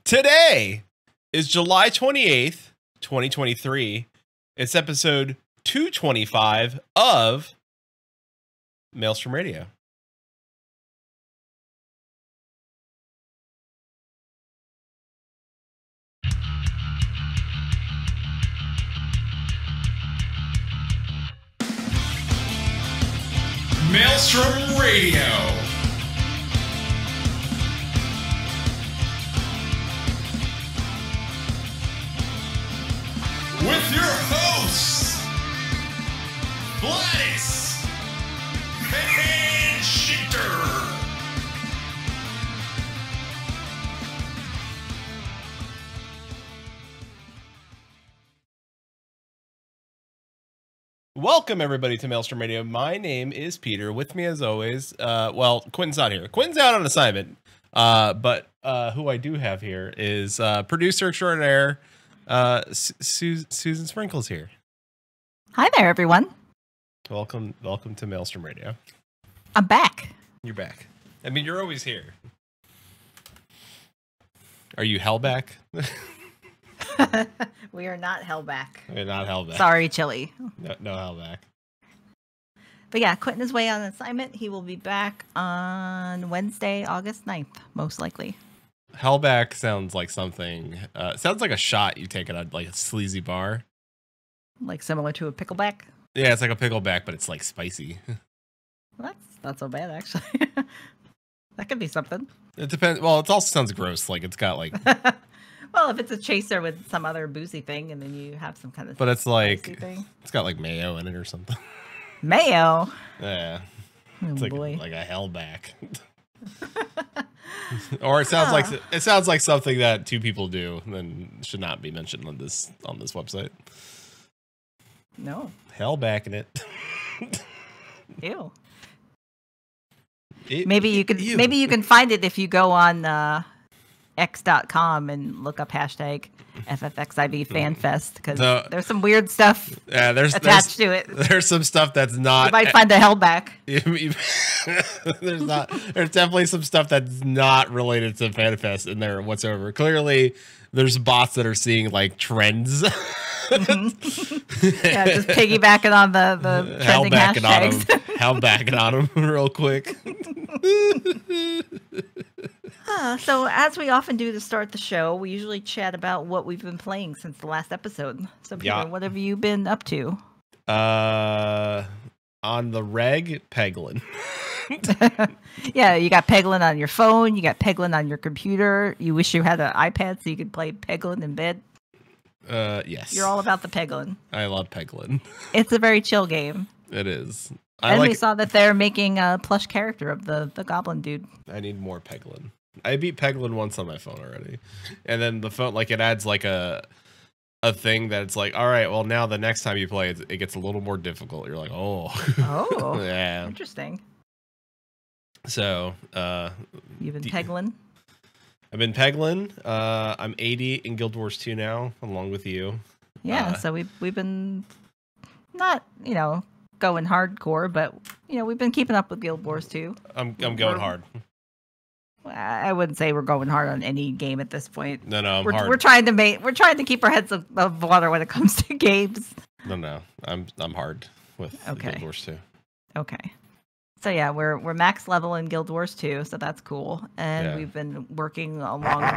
Today is July 28th, 2023. It's episode 225 of Maelstrom Radio. Maelstrom Radio. With your hosts, Gladys and Shitter. Welcome, everybody, to Maelstrom Radio. My name is Peter. With me, as always, Quinton's not here. Quinton's out on assignment, but who I do have here is producer extraordinaire, SusanSprinkle's here. Hi there, everyone. Welcome to Maelstrom Radio. I'm back. You're back. I mean, you're always here. Are you hell back? We are not held back. We're not hell back. Sorry, Chili. No hell back. But yeah, Quinton is away on assignment. He will be back on Wednesday, August 9th, most likely. Hellback sounds like something. Sounds like a shot you take at a sleazy bar. Like similar to a pickleback. Yeah, it's like a pickleback, but it's like spicy. Well, that's not so bad, actually. That could be something. It depends. Well, it also sounds gross. Like it's got like. Well, if it's a chaser with some other boozy thing, and then you have some kind of. But it's like thing. It's got like mayo in it or something. Mayo. Yeah. Oh, It's like boy. like a hellback. Or it sounds like something that two people do, and then should not be mentioned on this website. No. Hellback in it. Ew. Maybe you can find it if you go on x.com and look up hashtag FFXIV FanFest, because there's some weird stuff attached to it. There's some stuff that's not. You might find a hellback. There's definitely some stuff that's not related to FanFest in there whatsoever. Clearly, there's bots that are seeing like trends. Mm-hmm. Yeah, just piggybacking on the trending hashtags. Hellbacking on them real quick. So as we often do to start the show, we usually chat about what we've been playing since the last episode. So Peter, what have you been up to? On the reg, Peglin. Yeah, you got Peglin on your phone, you got Peglin on your computer. You wish you had an iPad so you could play Peglin in bed. Yes. You're all about the Peglin. I love Peglin. It's a very chill game. It is. We saw that they're making a plush character of the goblin dude. I need more Peglin. I beat Peglin once on my phone already. And then the phone, like, it adds like a thing that it's like, all right, well, now the next time you play it gets a little more difficult. You're like, oh. Oh. Yeah. Interesting. So, you've been Peglin? I've been Peglin. I'm 80 in Guild Wars 2 now, along with you. Yeah, so we've been not, going hardcore, but we've been keeping up with Guild Wars 2. I'm going hard. I wouldn't say we're going hard on any game at this point. No, we're trying to keep our heads above water when it comes to games. No, I'm hard with Guild Wars 2. Okay. So yeah, we're max level in Guild Wars 2, so that's cool. And we've been working along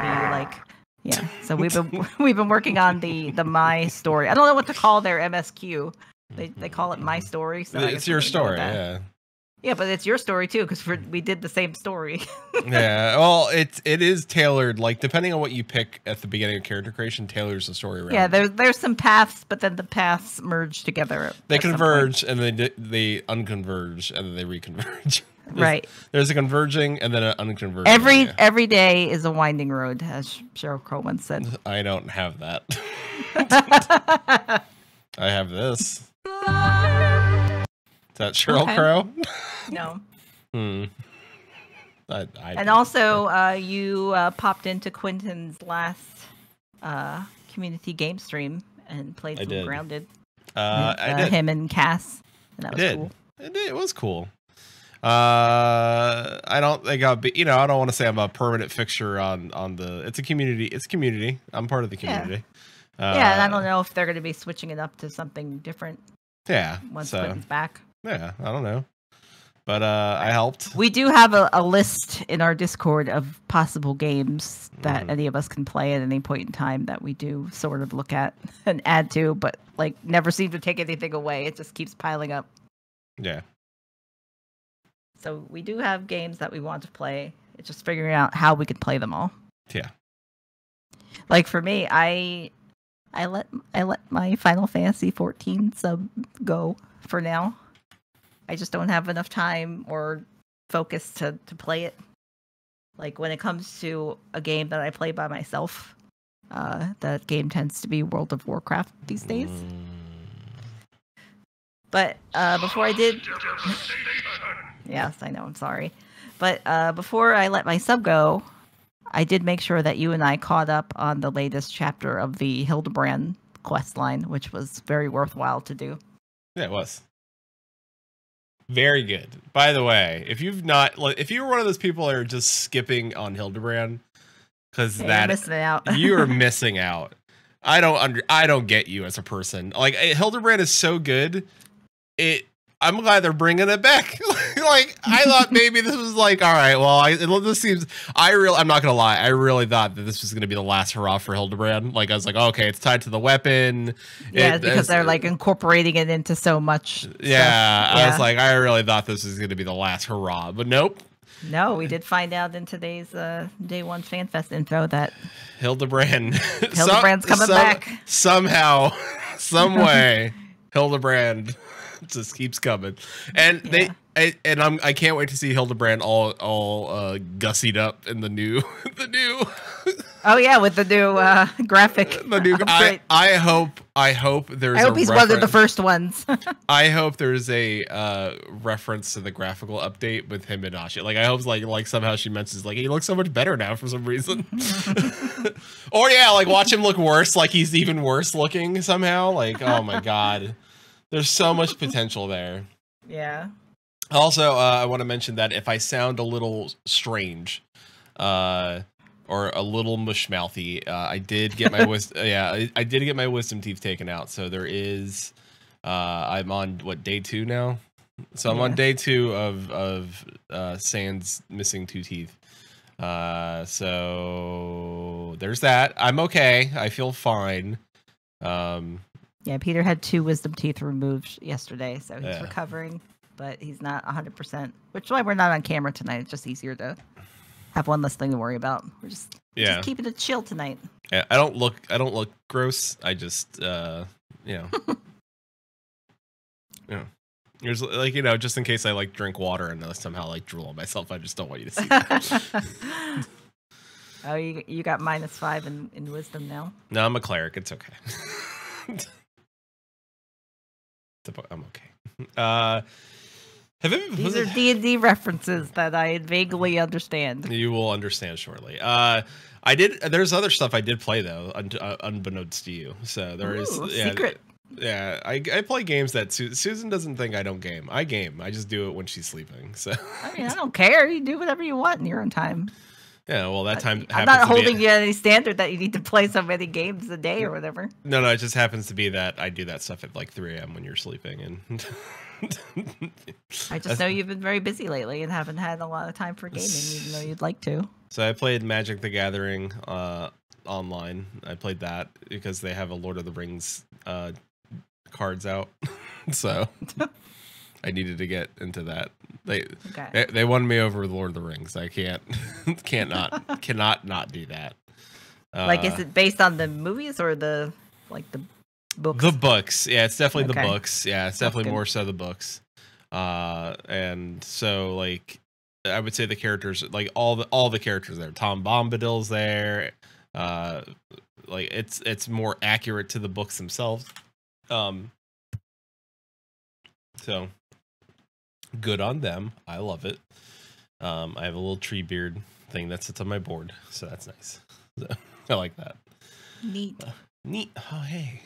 so we've been working on the My Story. I don't know what to call their MSQ. They call it My Story. So it's your story, yeah. Yeah, but it's your story too, because we did the same story. Yeah, well, it is tailored, like, depending on what you pick at the beginning of character creation, tailors the story around. Yeah, there's some paths, but then the paths merge together. They converge, and then they unconverge, and then they reconverge. Right. There's a converging, and then an unconverging. Every day is a winding road, as Sheryl Crow once said. I don't have that. I have this. Is that Sheryl Crow? No. And also, you popped into Quinton's last community game stream and played some Grounded. I did. Him and Cass. And that was cool. It was cool. I don't think I'll be, I don't want to say I'm a permanent fixture on the, it's a community. I'm part of the community. Yeah, and I don't know if they're going to be switching it up to something different. Yeah. Once Quinton's back. Yeah, I don't know. But I helped. We do have a list in our Discord of possible games that any of us can play at any point in time that we do sort of look at and add to, but like never seem to take anything away. It just keeps piling up. Yeah. So we do have games that we want to play. It's just figuring out how we can play them all. Yeah. Like for me, I let my Final Fantasy 14 sub go for now. I just don't have enough time or focus to play it. Like when it comes to a game that I play by myself, that game tends to be World of Warcraft these days. But before I did... Yes, I know, I'm sorry. But before I let my sub go, I did make sure that you and I caught up on the latest chapter of the Hildebrand quest line, which was very worthwhile to do. Yeah, it was. Very good. By the way, if you're one of those people that are just skipping on Hildebrand, because you're missing out. You are missing out. I don't get you as a person. Like Hildebrand is so good. I'm glad they're bringing it back. Like I thought maybe this was like, all right, well, this seems. I'm not gonna lie. I really thought that this was gonna be the last hurrah for Hildebrand. Like I was like, okay, it's tied to the weapon. Yeah, because they're like incorporating it into so much. Yeah, I was like, I really thought this was gonna be the last hurrah, but nope. No, we did find out in today's Day 1 FanFest info that Hildebrand's coming back somehow, some way. Hildebrand just keeps coming, and I can't wait to see Hildebrand all gussied up in the new. Oh yeah, with the new graphic. The new. I hope there's. I hope he's one of the first ones. I hope there's a reference to the graphical update with him and Asha. Like I hope like somehow she mentions like he looks so much better now for some reason. Or yeah, like watch him look worse, like he's even worse looking somehow. Like oh my god, there's so much potential there. Yeah. Also, I want to mention that if I sound a little strange, or a little mushmouthy, I did get my I did get my wisdom teeth taken out. So there is, I'm on day 2 now. So I'm on day 2 of Sans missing 2 teeth. So there's that. I'm okay. I feel fine. Yeah, Peter had 2 wisdom teeth removed yesterday, so he's recovering. But he's not 100%, which is why we're not on camera tonight. It's just easier to have one less thing to worry about. We're just keeping it chill tonight. Yeah, I don't look gross. I just Here's like just in case I like drink water and somehow like drool on myself. I just don't want you to see that. Oh, you got -5 in wisdom now. No, I'm a cleric. It's okay. I'm okay. These are D&D references that I vaguely understand. You will understand shortly. There's other stuff I did play though, unbeknownst to you. So there is secret. Yeah, I play games that Susan doesn't think I don't game. I game. I just do it when she's sleeping. So I mean, I don't care. You do whatever you want in your own time. Yeah, well, that time I'm not holding you at any standard that you need to play so many games a day or whatever. No, it just happens to be that I do that stuff at like 3 a.m. when you're sleeping, and I just know you've been very busy lately and haven't had a lot of time for gaming, even though you'd like to. So I played Magic the Gathering online. I played that because they have a Lord of the Rings cards out, so I needed to get into that. They won me over with Lord of the Rings. I cannot not do that. Like, is it based on the movies or the books? The books, yeah, it's definitely the books. Yeah, it's definitely more so the books. And so like I would say the characters, like all the characters there. Tom Bombadil's there. Like it's more accurate to the books themselves. So good on them. I love it. I have a little tree beard thing that sits on my board, so that's nice. So, I like that. Neat. Neat. Oh, hey.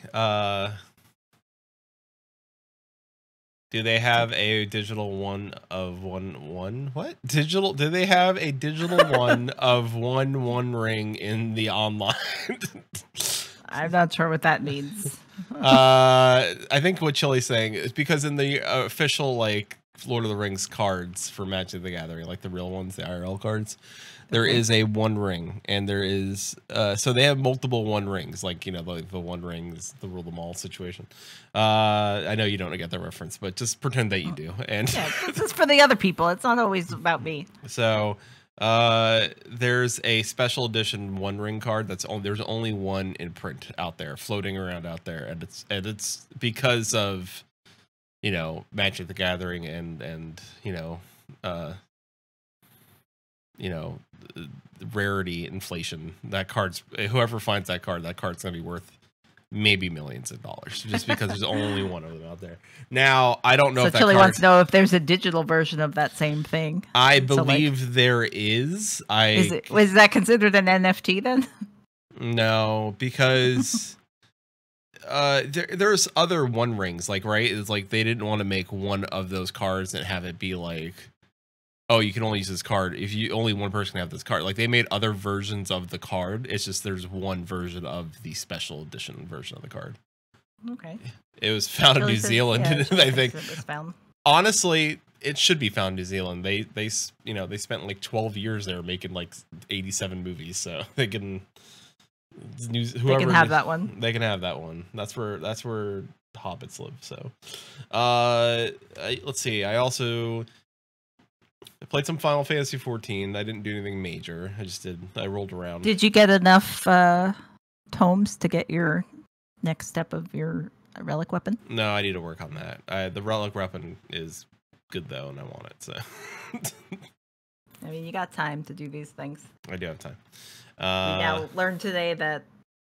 Do they have a digital one of one? What digital? Do they have a digital one of one ring in the online? I'm not sure what that means. I think what Chili's saying is because in the official like Lord of the Rings cards for Magic the Gathering, like the real ones, the IRL cards, there is a one ring, and there is so they have multiple one rings, like, you know, the one rings, the rule them all situation. I know you don't get the reference, but just pretend that you do. And yeah, this is for the other people. It's not always about me. So there's a special edition one ring card there's only one in print out there, floating around out there, and it's because of, you know, Magic the Gathering and you know rarity inflation. That card's, whoever finds that card's gonna be worth maybe millions of dollars just because there's only one of them out there. Now, I don't know if that Chili card wants to know if there's a digital version of that same thing. I believe there is. Was that considered an NFT then? No, because there's other one rings, like, right? It's like they didn't want to make one of those cards and have it be like, oh, you can only use this card if only one person can have this card. Like, they made other versions of the card. It's just there's one version of the special edition version of the card. Okay. It was found in New Zealand, I think. Honestly, it should be found in New Zealand. They you know, they spent like 12 years there making like 87 movies, so they can they can have that one. They can have that one. That's where hobbits live. So, let's see. I played some Final Fantasy 14. I didn't do anything major. I rolled around. Did you get enough tomes to get your next step of your relic weapon? No, I need to work on that. The relic weapon is good though, and I want it. So, I mean, you got time to do these things. I do have time. We now learned today that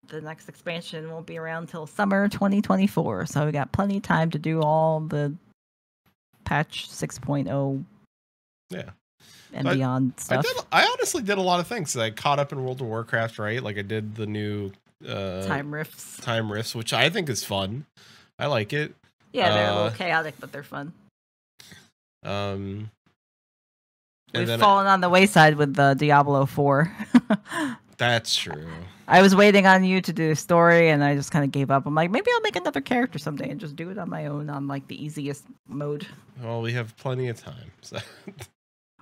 the next expansion won't be around till summer 2024, so we got plenty of time to do all the patch 6.0. Yeah. And beyond stuff. I honestly did a lot of things. I caught up in World of Warcraft, right? Like, I did the new time rifts, which I think is fun. I like it. Yeah, they're a little chaotic, but they're fun. We've fallen on the wayside with the Diablo 4. That's true. I was waiting on you to do a story, and I just kind of gave up. I'm like, maybe I'll make another character someday and just do it on my own on like the easiest mode. Well, we have plenty of time. So.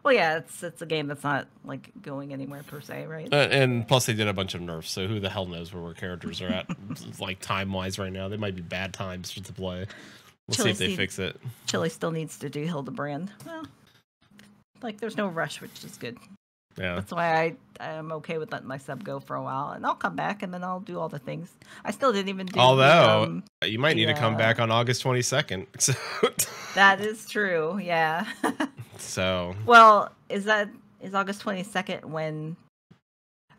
Well, yeah, it's a game that's not like going anywhere per se, right? And plus, they did a bunch of nerfs, so who the hell knows where characters are at, like time wise right now? They might be bad times to play. We'll see if they fix it. Chili still needs to do Hildebrand. Well, like there's no rush, which is good. Yeah, that's why I'm okay with letting my sub go for a while, and I'll come back and then I'll do all the things. I still didn't even do. Although you might need to come back on August 22nd. So. That is true. Yeah. So. Well, is August 22nd when?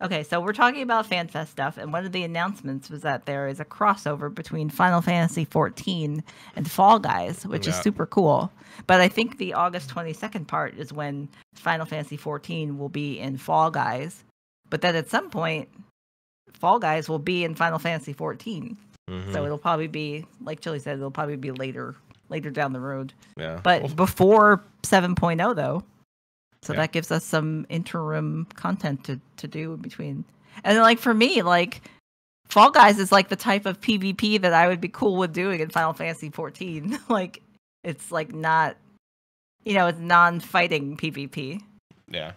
Okay, so we're talking about FanFest stuff, and one of the announcements was that there is a crossover between Final Fantasy 14 and Fall Guys, which is super cool. But I think the August 22nd part is when Final Fantasy 14 will be in Fall Guys. But then at some point, Fall Guys will be in Final Fantasy 14. Mm-hmm. So it'll probably be, like Chili said, it'll probably be later down the road. Yeah. But before 7.0, though. So that gives us some interim content to do in between. And then, like, for me, like, Fall Guys is like the type of PvP that I would be cool with doing in Final Fantasy 14. Like, it's like not, it's non-fighting PvP. Yeah.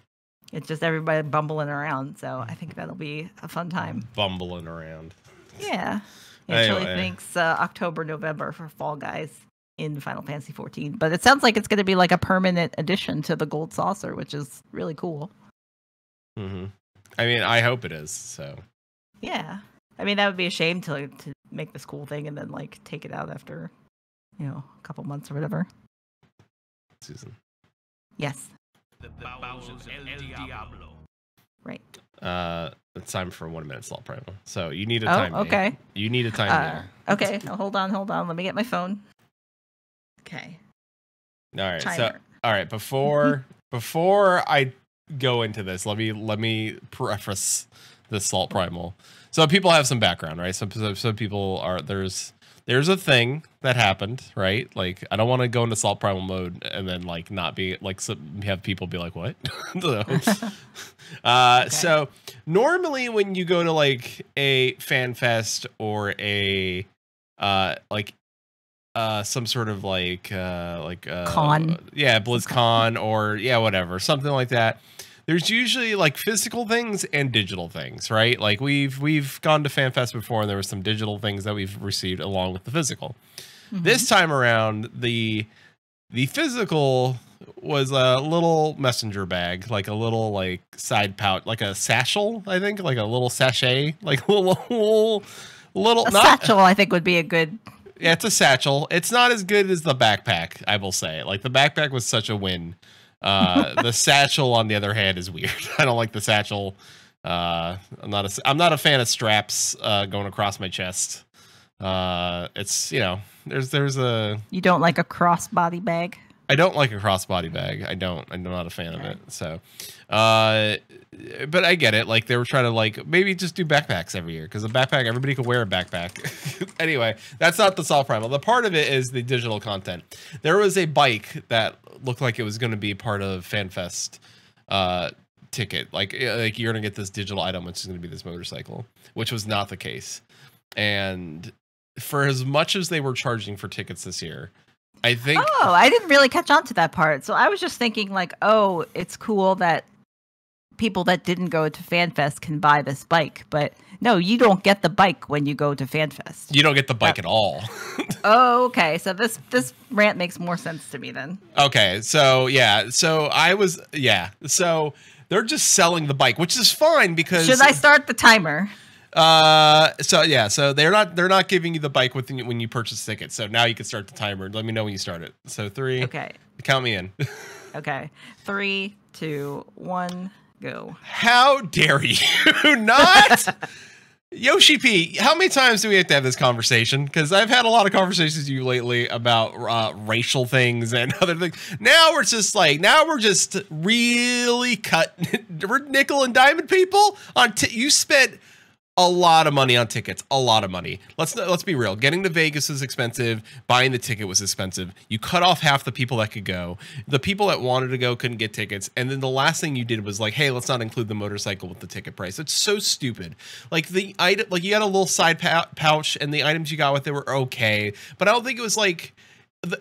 It's just everybody bumbling around. So I think that'll be a fun time. Bumbling around. Yeah. Chili thinks October, November for Fall Guys in Final Fantasy 14, but it sounds like it's going to be like a permanent addition to the Gold Saucer, which is really cool. Mm-hmm. I mean, I hope it is. So. Yeah, I mean that would be a shame to make this cool thing and then like take it out after, a couple months or whatever. Susan. Yes. The bowels of El Diablo. Right. It's time for 1 minute slot primal. So you need a time. Okay. You need a time. Okay. Now, hold on. Let me get my phone. Okay. All right. Timer. So, all right. Before I go into this, let me preface the Salt Primal. So people have some background, right? Some people are there's there's a thing that happened, right? Like, I don't want to go into Salt Primal mode and then like not be like have people be like, what? So normally when you go to like a fan fest or a some sort of like con, BlizzCon or whatever, something like that, there's usually like physical things and digital things, right? Like we've gone to FanFest before and there were some digital things that we've received along with the physical. This time around, the physical was a little messenger bag, like a little like side pouch, like a satchel, I think, like a little sachet, like a little satchel, I think would be a good. Yeah, it's a satchel. It's not as good as the backpack, I will say. Like the backpack was such a win. The satchel, on the other hand, is weird. I don't like the satchel. I'm not a fan of straps going across my chest. It's, you know, there's a. You don't like a crossbody bag? I don't like a crossbody bag. I'm not a fan of it. So, but I get it. Like they were trying to like maybe just do backpacks every year because a backpack, everybody could wear a backpack. Anyway, that's not the Salt Primal. The part of it is the digital content. There was a bike that looked like it was going to be part of FanFest ticket. Like you're going to get this digital item, which is going to be this motorcycle, which was not the case. And for as much as they were charging for tickets this year, I think. Oh, I didn't really catch on to that part. So I was just thinking like, oh, it's cool that people that didn't go to FanFest can buy this bike. But no, you don't get the bike when you go to FanFest. You don't get the bike at all. Oh, okay. So this rant makes more sense to me then. Okay. So, yeah. So So they're just selling the bike, which is fine because. Should I start the timer? So they're not giving you the bike when you purchase tickets. So now you can start the timer. Let me know when you start it. So 3. Okay. Count me in. Okay. 3, 2, 1, go. How dare you not? Yoshi P, how many times do we have to have this conversation? Because I've had a lot of conversations with you lately about racial things and other things. Now we're just really we're nickel and diamond people on. You spent a lot of money on tickets, a lot of money. Let's be real. Getting to Vegas is expensive. Buying the ticket was expensive. You cut off half the people that could go. The people that wanted to go couldn't get tickets. And then the last thing you did was like, hey, let's not include the motorcycle with the ticket price. It's so stupid. Like the item, like you had a little side pouch, and the items you got with it were okay, but I don't think it was like.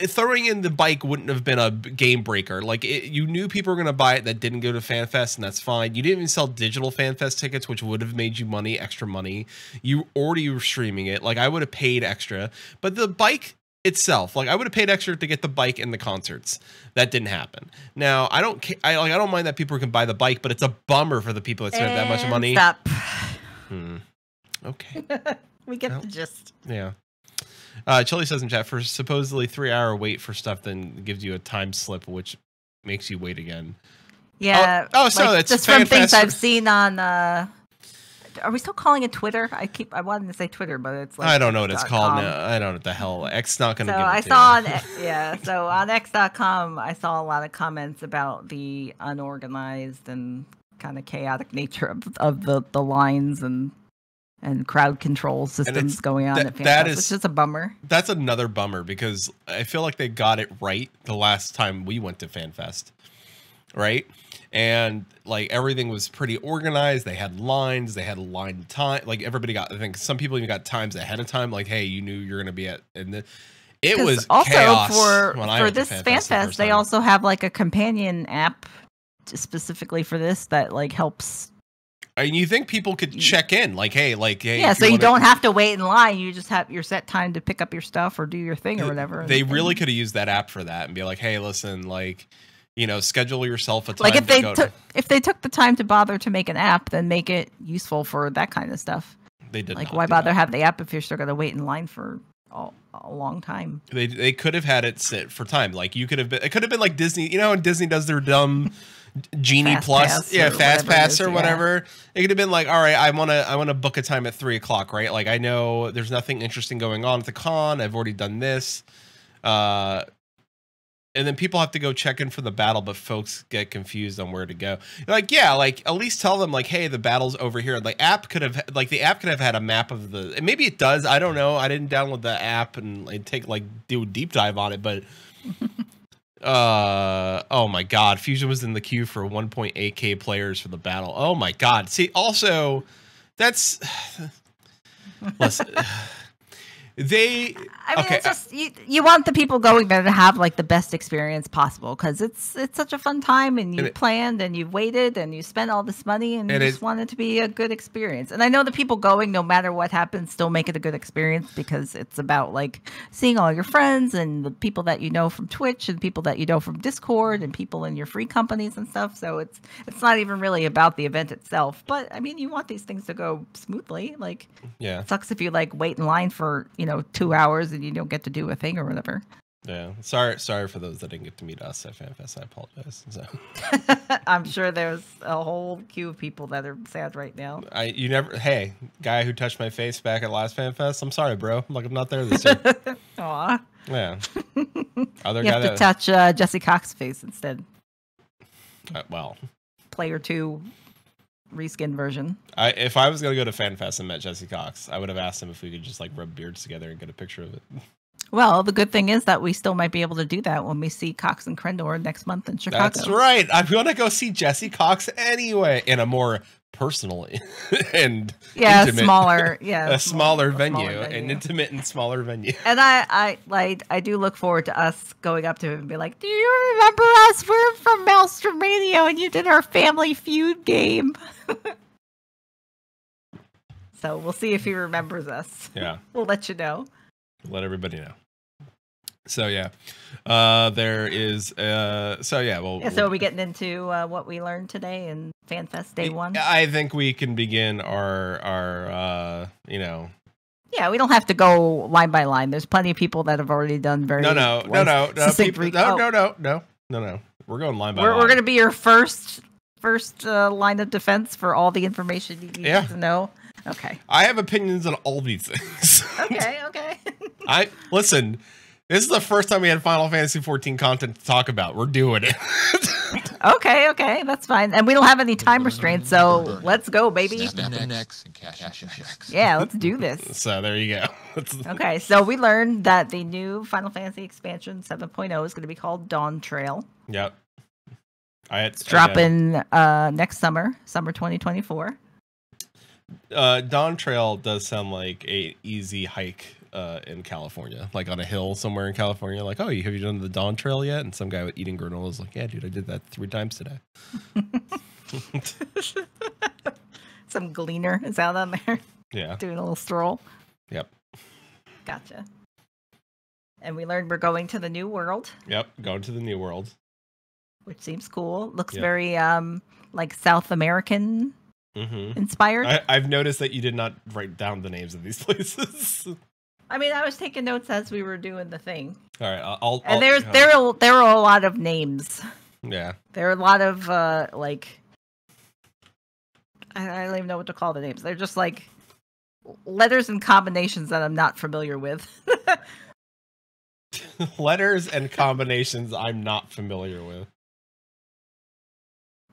Throwing in the bike wouldn't have been a game breaker. Like you knew people were going to buy it that didn't go to FanFest, and that's fine. You didn't even sell digital FanFest tickets, which would have made you extra money. You already were streaming it. Like I would have paid extra, but the bike itself, like I would have paid extra to get the bike and the concerts. That didn't happen. Now I don't mind that people can buy the bike, but it's a bummer for the people that spent that much money. Stop. Okay. We get the gist. Yeah. Chili says in chat, for supposedly 3-hour wait for stuff, then gives you a time slip, which makes you wait again. Yeah. So like, that's just from things I've seen on. Are we still calling it Twitter? I wanted to say Twitter, but it's like I don't know what it's called now. I don't know what the hell. X not going to. So I saw So on X.com, I saw a lot of comments about the unorganized and kind of chaotic nature of the lines and crowd control systems going on at FanFest, which is a bummer. That's another bummer because I feel like they got it right the last time we went to FanFest, right? And like everything was pretty organized. They had lines. They had a line time. Like everybody got. I think some people even got times ahead of time. Like, hey, you knew you're going to be at. And it was also chaos for this FanFest. They also have like a companion app specifically for this that like helps. And you think people could check in, like, hey. Yeah, so you don't have to wait in line. You just have your set time to pick up your stuff or do your thing or whatever. They really could have used that app for that and be like, hey, listen, like, you know, schedule yourself a time. Like if they took the time to bother to make an app, then make it useful for that kind of stuff. They did. Like, why bother have the app if you're still going to wait in line for a long time? They could have had it sit for time. Like you could have been. It could have been like Disney. You know, when Disney does their dumb. Genie Fast Plus, Pass Fast Pass or whatever. It could have been like, all right, I want to book a time at 3:00, right? Like I know there's nothing interesting going on at the con. I've already done this. It and then people have to go check in for the battle, but folks get confused on where to go. Like, yeah, like at least tell them like, hey, the battle's over here. The app could have had a map of the, and maybe it does. I don't know. I didn't download the app and do a deep dive on it, but oh my God, Fusion was in the queue for 1.8K players for the battle. Oh my God. See, also that's listen. It's just you want the people going there to have like the best experience possible, because it's such a fun time, and you planned and you've waited and you spent all this money, and you just want it to be a good experience. And I know the people going, no matter what happens, still make it a good experience, because it's about like seeing all your friends and the people that you know from Twitch and people that you know from Discord and people in your free companies and stuff. So it's not even really about the event itself. But I mean, you want these things to go smoothly. Like, yeah, it sucks if you like wait in line for 2 hours and you don't get to do a thing or whatever. Yeah, sorry for those that didn't get to meet us at FanFest. I apologize. So. I'm sure there's a whole queue of people that are sad right now. Hey, guy who touched my face back at last FanFest, I'm sorry, bro. I'm not there this year. Aw. Yeah. You have to touch Jesse Cox's face instead. Well. Player 2 reskin version. If I was gonna go to FanFest and met Jesse Cox, I would have asked him if we could just like rub beards together and get a picture of it. Well, the good thing is that we still might be able to do that when we see Cox and Crendor next month in Chicago. That's right. I'm gonna go see Jesse Cox anyway, in a more personal and intimate, smaller venue, an intimate and smaller venue. And I do look forward to us going up to him and be like, "Do you remember us? We're from Maelstrom Radio, and you did our Family Feud game." So we'll see if he remembers us. Yeah, we'll let you know. Let everybody know. So yeah, there is. So yeah, well. So are we getting into what we learned today in FanFest Day 1? I think we can begin our Yeah, we don't have to go line by line. There's plenty of people that have already done very. No. We're going line by line. We're going to be your first line of defense for all the information you need to know. Okay. I have opinions on all these things. Okay. Listen. This is the first time we had Final Fantasy 14 content to talk about. We're doing it. Okay, that's fine. And we don't have any time restraints, so let's go, baby. Yeah, let's do this. So there you go. Okay, so we learned that the new Final Fantasy expansion 7.0 is going to be called Dawn Trail. Yep. It's dropping next summer 2024. Dawn Trail does sound like a easy hike. In California, like on a hill somewhere in California, like, oh, have you done the Dawn Trail yet? And some guy with eating granola is like, yeah, dude, I did that 3 times today. Some gleaner is out on there. Yeah. Doing a little stroll. Yep. Gotcha. And we learned we're going to the New World. Yep, going to the New World. Which seems cool. Looks very like South American inspired. I've noticed that you did not write down the names of these places. I mean, I was taking notes as we were doing the thing. All right, there are a lot of names. Yeah, there are a lot of like, I don't even know what to call the names. They're just like letters and combinations that I'm not familiar with. Letters and combinations I'm not familiar with.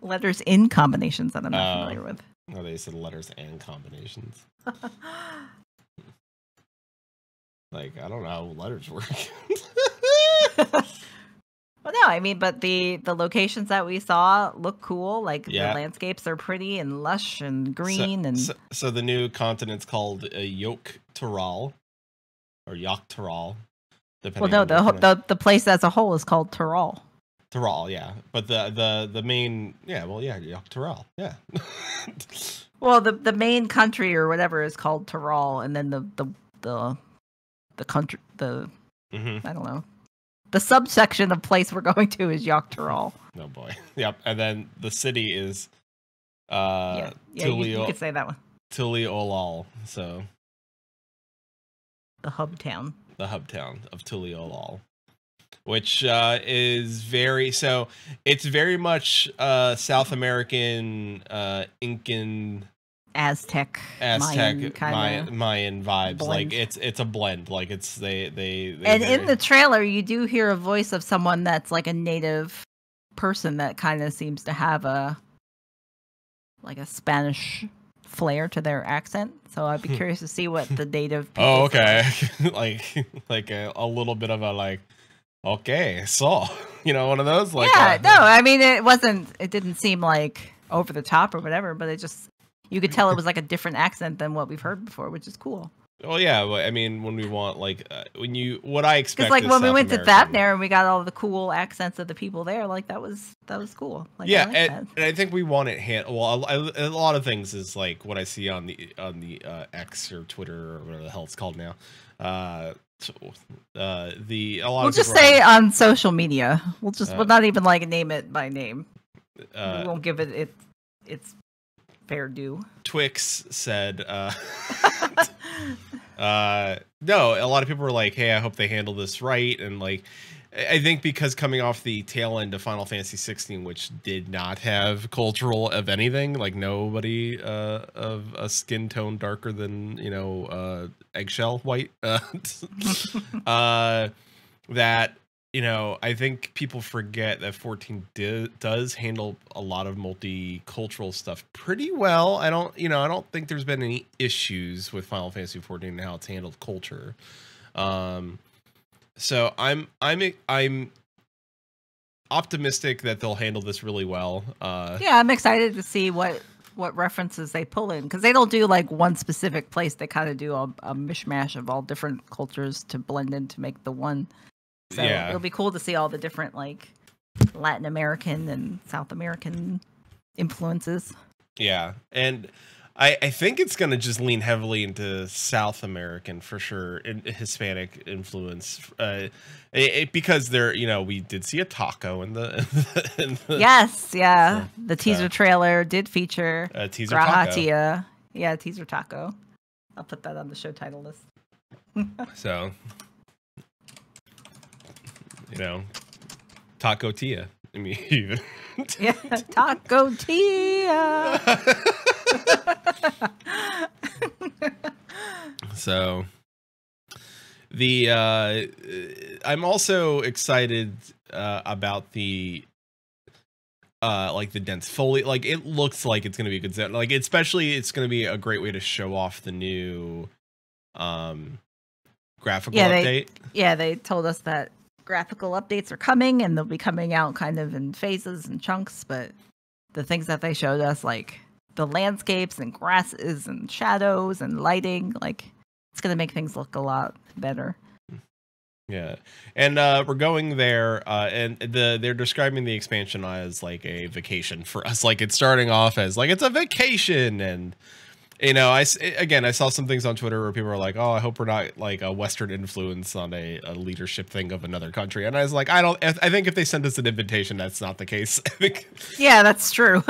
Letters in combinations that I'm not familiar with. No, they said letters and combinations. Like, I don't know how letters work. Well, no, I mean, but the locations that we saw look cool. Like, the landscapes are pretty and lush and green. So the new continent's called Yok Toral, or Yok Toral. Well, no, the place as a whole is called Toral. Toral, yeah. But the main, Yok Toral, yeah. Well, the main country or whatever is called Toral, and then the country, I don't know, the subsection of place we're going to is Yok Toral. Oh boy, yep. And then the city is you could say that one. Tuliolal. So the hub town of Tuliolal, which is it's very much South American Incan Aztec Mayan kind of Mayan vibes. blend. Like it's a blend. Like it's they And in the trailer, you do hear a voice of someone that's like a native person that kind of seems to have a Spanish flair to their accent. So I'd be curious to see what the native people Oh, okay. like a little bit of a like, okay, so one of those like yeah, no, I mean it didn't seem like over the top or whatever, but it just, you could tell it was like a different accent than what we've heard before, which is cool. Well, yeah, but I mean, when we want like what I expect, because like is when we South went to American. Thavner and we got all the cool accents of the people there, like that was cool. Like, Yeah, I like that. and I think we want it well, a lot of things is like what I see on the X or Twitter or whatever the hell it's called now. We'll just say on social media. We'll not even like name it by name. We won't give it its fair due. Twix said no, a lot of people were like, hey, I hope they handle this right. And like, I think because coming off the tail end of Final Fantasy 16, which did not have cultural of anything, like nobody of a skin tone darker than eggshell white, that I think people forget that 14 does handle a lot of multicultural stuff pretty well. I don't think there's been any issues with Final Fantasy 14 and how it's handled culture. So I'm optimistic that they'll handle this really well. Yeah, I'm excited to see what references they pull in, because they don't do like one specific place. They kind of do a mishmash of all different cultures to blend in to make the one. So yeah, it'll be cool to see all the different like Latin American and South American influences. Yeah, and I think it's going to just lean heavily into South American for sure, and Hispanic influence, because we did see a taco in the yes, yeah. The teaser trailer did feature a teaser Graha taco. Tia. Yeah, teaser taco. I'll put that on the show title list. So, Taco Tia. I mean, yeah, Taco Tia. So, I'm also excited about the like the dense foliage. Like it looks like it's gonna be a good set. Like especially it's gonna be a great way to show off the new graphical update. They told us that graphical updates are coming, and they'll be coming out kind of in phases and chunks, but the things that they showed us, like the landscapes and grasses and shadows and lighting, like it's going to make things look a lot better. Yeah. And we're going there, and they're describing the expansion as like a vacation for us. Like it's starting off as like it's a vacation, and I saw some things on Twitter where people are like, oh, I hope we're not like a Western influence on a leadership thing of another country. And I was like, I think if they send us an invitation, that's not the case. I think. Yeah, that's true.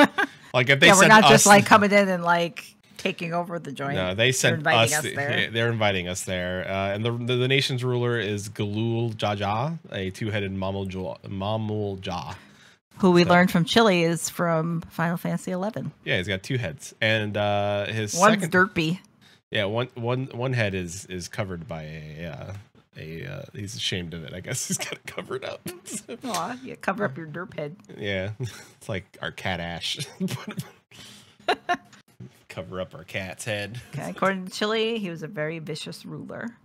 Like if they we're not just like coming in and like taking over the joint. No, they sent us there. They're inviting us there. And the nation's ruler is Galul Jaja, a two-headed Mamul-Ja. Who we learned from Chile is from Final Fantasy 11. Yeah, he's got two heads, and his one's second, derpy. Yeah, one head is covered by a he's ashamed of it. I guess he's got it covered up. Aw, yeah, cover up your derp head. Yeah, it's like our cat Ash. Cover up our cat's head. Okay, according to Chile, he was a very vicious ruler,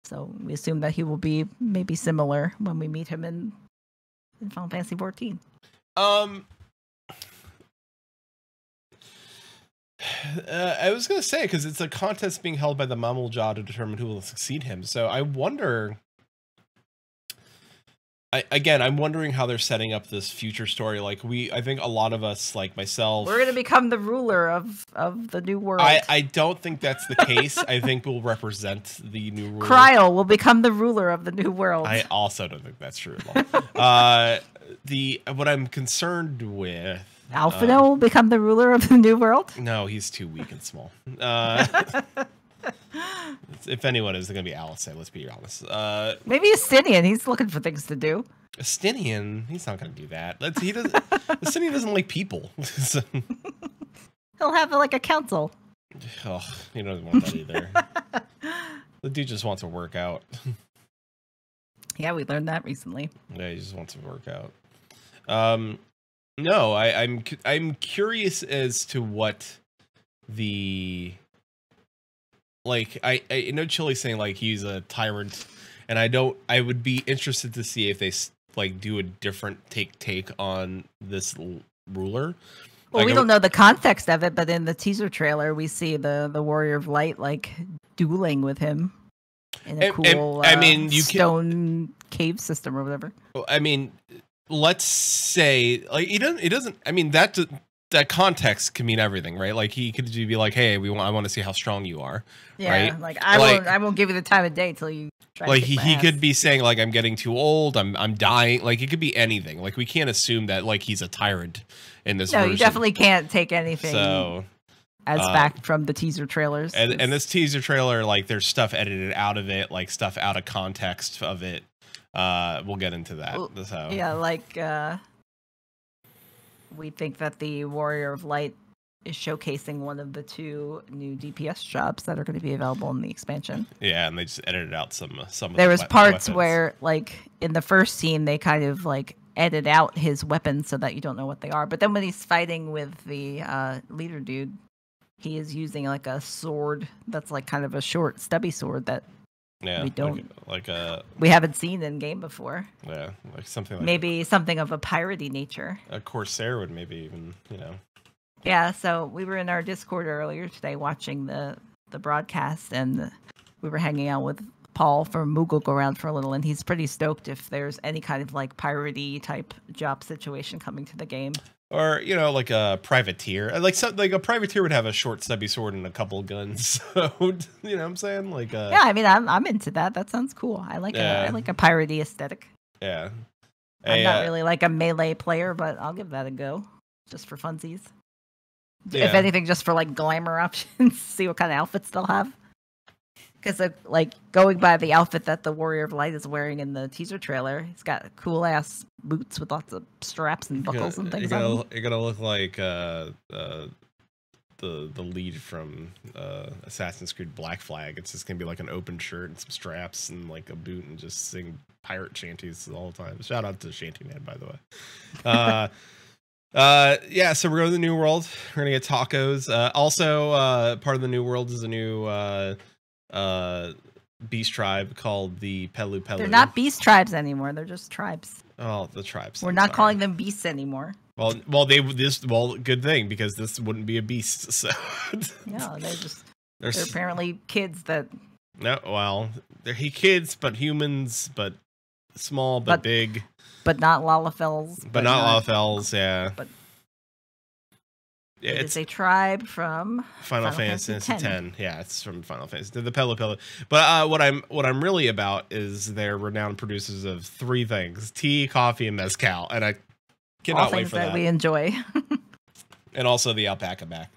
so we assume that he will be maybe similar when we meet him in Final Fantasy 14. I was gonna say, because it's a contest being held by the Mamul-Ja to determine who will succeed him. So I wonder. I'm wondering how they're setting up this future story. Like I think a lot of us, like myself, we're gonna become the ruler of the new world. I don't think that's the case. I think we'll represent the new ruler. Cryle will become the ruler of the new world. I also don't think that's true at all. What I'm concerned with. Alphino will become the ruler of the new world? No, he's too weak and small. If anyone is going to be Alice, let's be honest. Maybe Estinian. He's looking for things to do. Estinian? He's not going to do that. Estinian doesn't like people. He'll have like a council. Oh, he doesn't want that either. The dude just wants to work out. Yeah, we learned that recently. Yeah, he just wants to work out. No, I'm curious as to what the like. I know Chili's saying like he's a tyrant, and I would be interested to see if they like do a different take on this ruler. Well, like, we don't know the context of it, but in the teaser trailer, we see the Warrior of Light like dueling with him in a cool I mean, stone cave system or whatever. I mean, let's say like he doesn't. I mean that context can mean everything, right? Like he could be like, "Hey, I want to see how strong you are." Yeah, right? like I won't give you the time of day till you. Try like to kick my he ass. could be saying like I'm getting too old, I'm dying. Like it could be anything. Like we can't assume that like he's a tyrant in this. No, version. you definitely can't take anything So as fact from the teaser trailers. And this teaser trailer, like there's stuff edited out of it, like stuff out of context of it. We'll get into that. So yeah, like we think that the Warrior of Light is showcasing one of the 2 new DPS jobs that are going to be available in the expansion. Yeah, and they just edited out some of there the was parts weapons. where like in the first scene they kind of like edit out his weapons so that you don't know what they are, but then when he's fighting with the leader dude, he is using like a sword that's like kind of a short stubby sword that we don't we haven't seen in game before. Yeah, like something like maybe something of a piratey nature. A Corsair would maybe even, Yeah, so we were in our Discord earlier today watching the broadcast, and we were hanging out with Paul from Moogle Go Around for a little, and he's pretty stoked if there's any kind of like piratey type job situation coming to the game. Or like a privateer, like a privateer would have a short stubby sword and a couple guns. So you know what I'm saying? Like yeah, I mean I'm into that. That sounds cool. I like a piratey aesthetic. Yeah, I'm not really like a melee player, but I'll give that a go just for funsies. Yeah. If anything, just for like glamour options, see what kind of outfits they'll have. Because like going by the outfit that the Warrior of Light is wearing in the teaser trailer, he's got cool ass boots with lots of straps and buckles and things. You're gonna look like the lead from Assassin's Creed Black Flag. It's just gonna be like an open shirt and some straps and like a boot and just sing pirate shanties all the time. Shout out to Shantyman, by the way. Yeah, so we're going to the New World. We're gonna get tacos. Also, part of the New World is a new beast tribe called the Pelu Pelu. They're not beast tribes anymore. They're just tribes. Oh, the tribes. We're not calling them beasts anymore. Well, good thing, because this wouldn't be a beast. So no, they're apparently kids that. No, well, they're kids, but humans, but small, but big. But not Lalafels. But not Lalafels, yeah. But yeah, it's a tribe from Final Fantasy X. Yeah, it's from Final Fantasy. The Pelu Pelu. But what I'm really about is they're renowned producers of 3 things: tea, coffee, and mezcal. And I cannot wait for that. We enjoy. And also the alpaca back.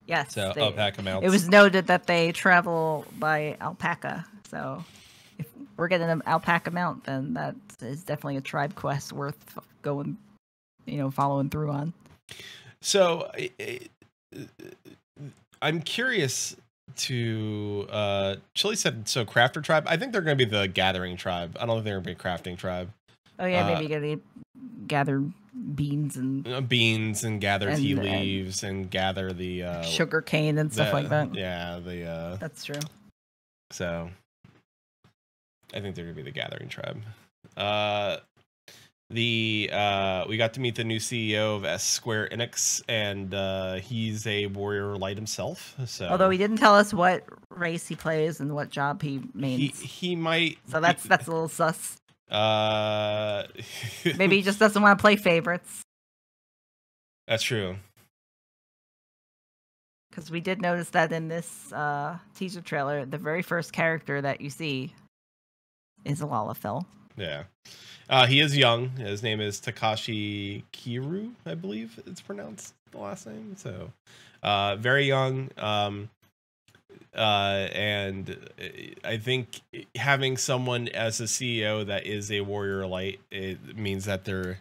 Yes. So alpaca mounts. It was noted that they travel by alpaca. So if we're getting an alpaca mount, then that is definitely a tribe quest worth going, following through on. So I'm curious to Chili said so crafter tribe. I think they're going to be the gathering tribe. I don't think they're going to be a crafting tribe. Oh yeah, maybe you gather beans and gather tea leaves and gather the sugar cane and stuff like that. Yeah, that's true. So I think they're going to be the gathering tribe. We got to meet the new CEO of Square Enix, and he's a Warrior Light himself. So although he didn't tell us what race he plays and what job he means, he might. So that's a little sus. Maybe he just doesn't want to play favorites. That's true. Because we did notice that in this teaser trailer, the very first character that you see is a Lalafell. Yeah. He is young. His name is Takashi Kiru, I believe it's pronounced, the last name. So, very young. And I think having someone as a CEO that is a Warrior Light, it means that they're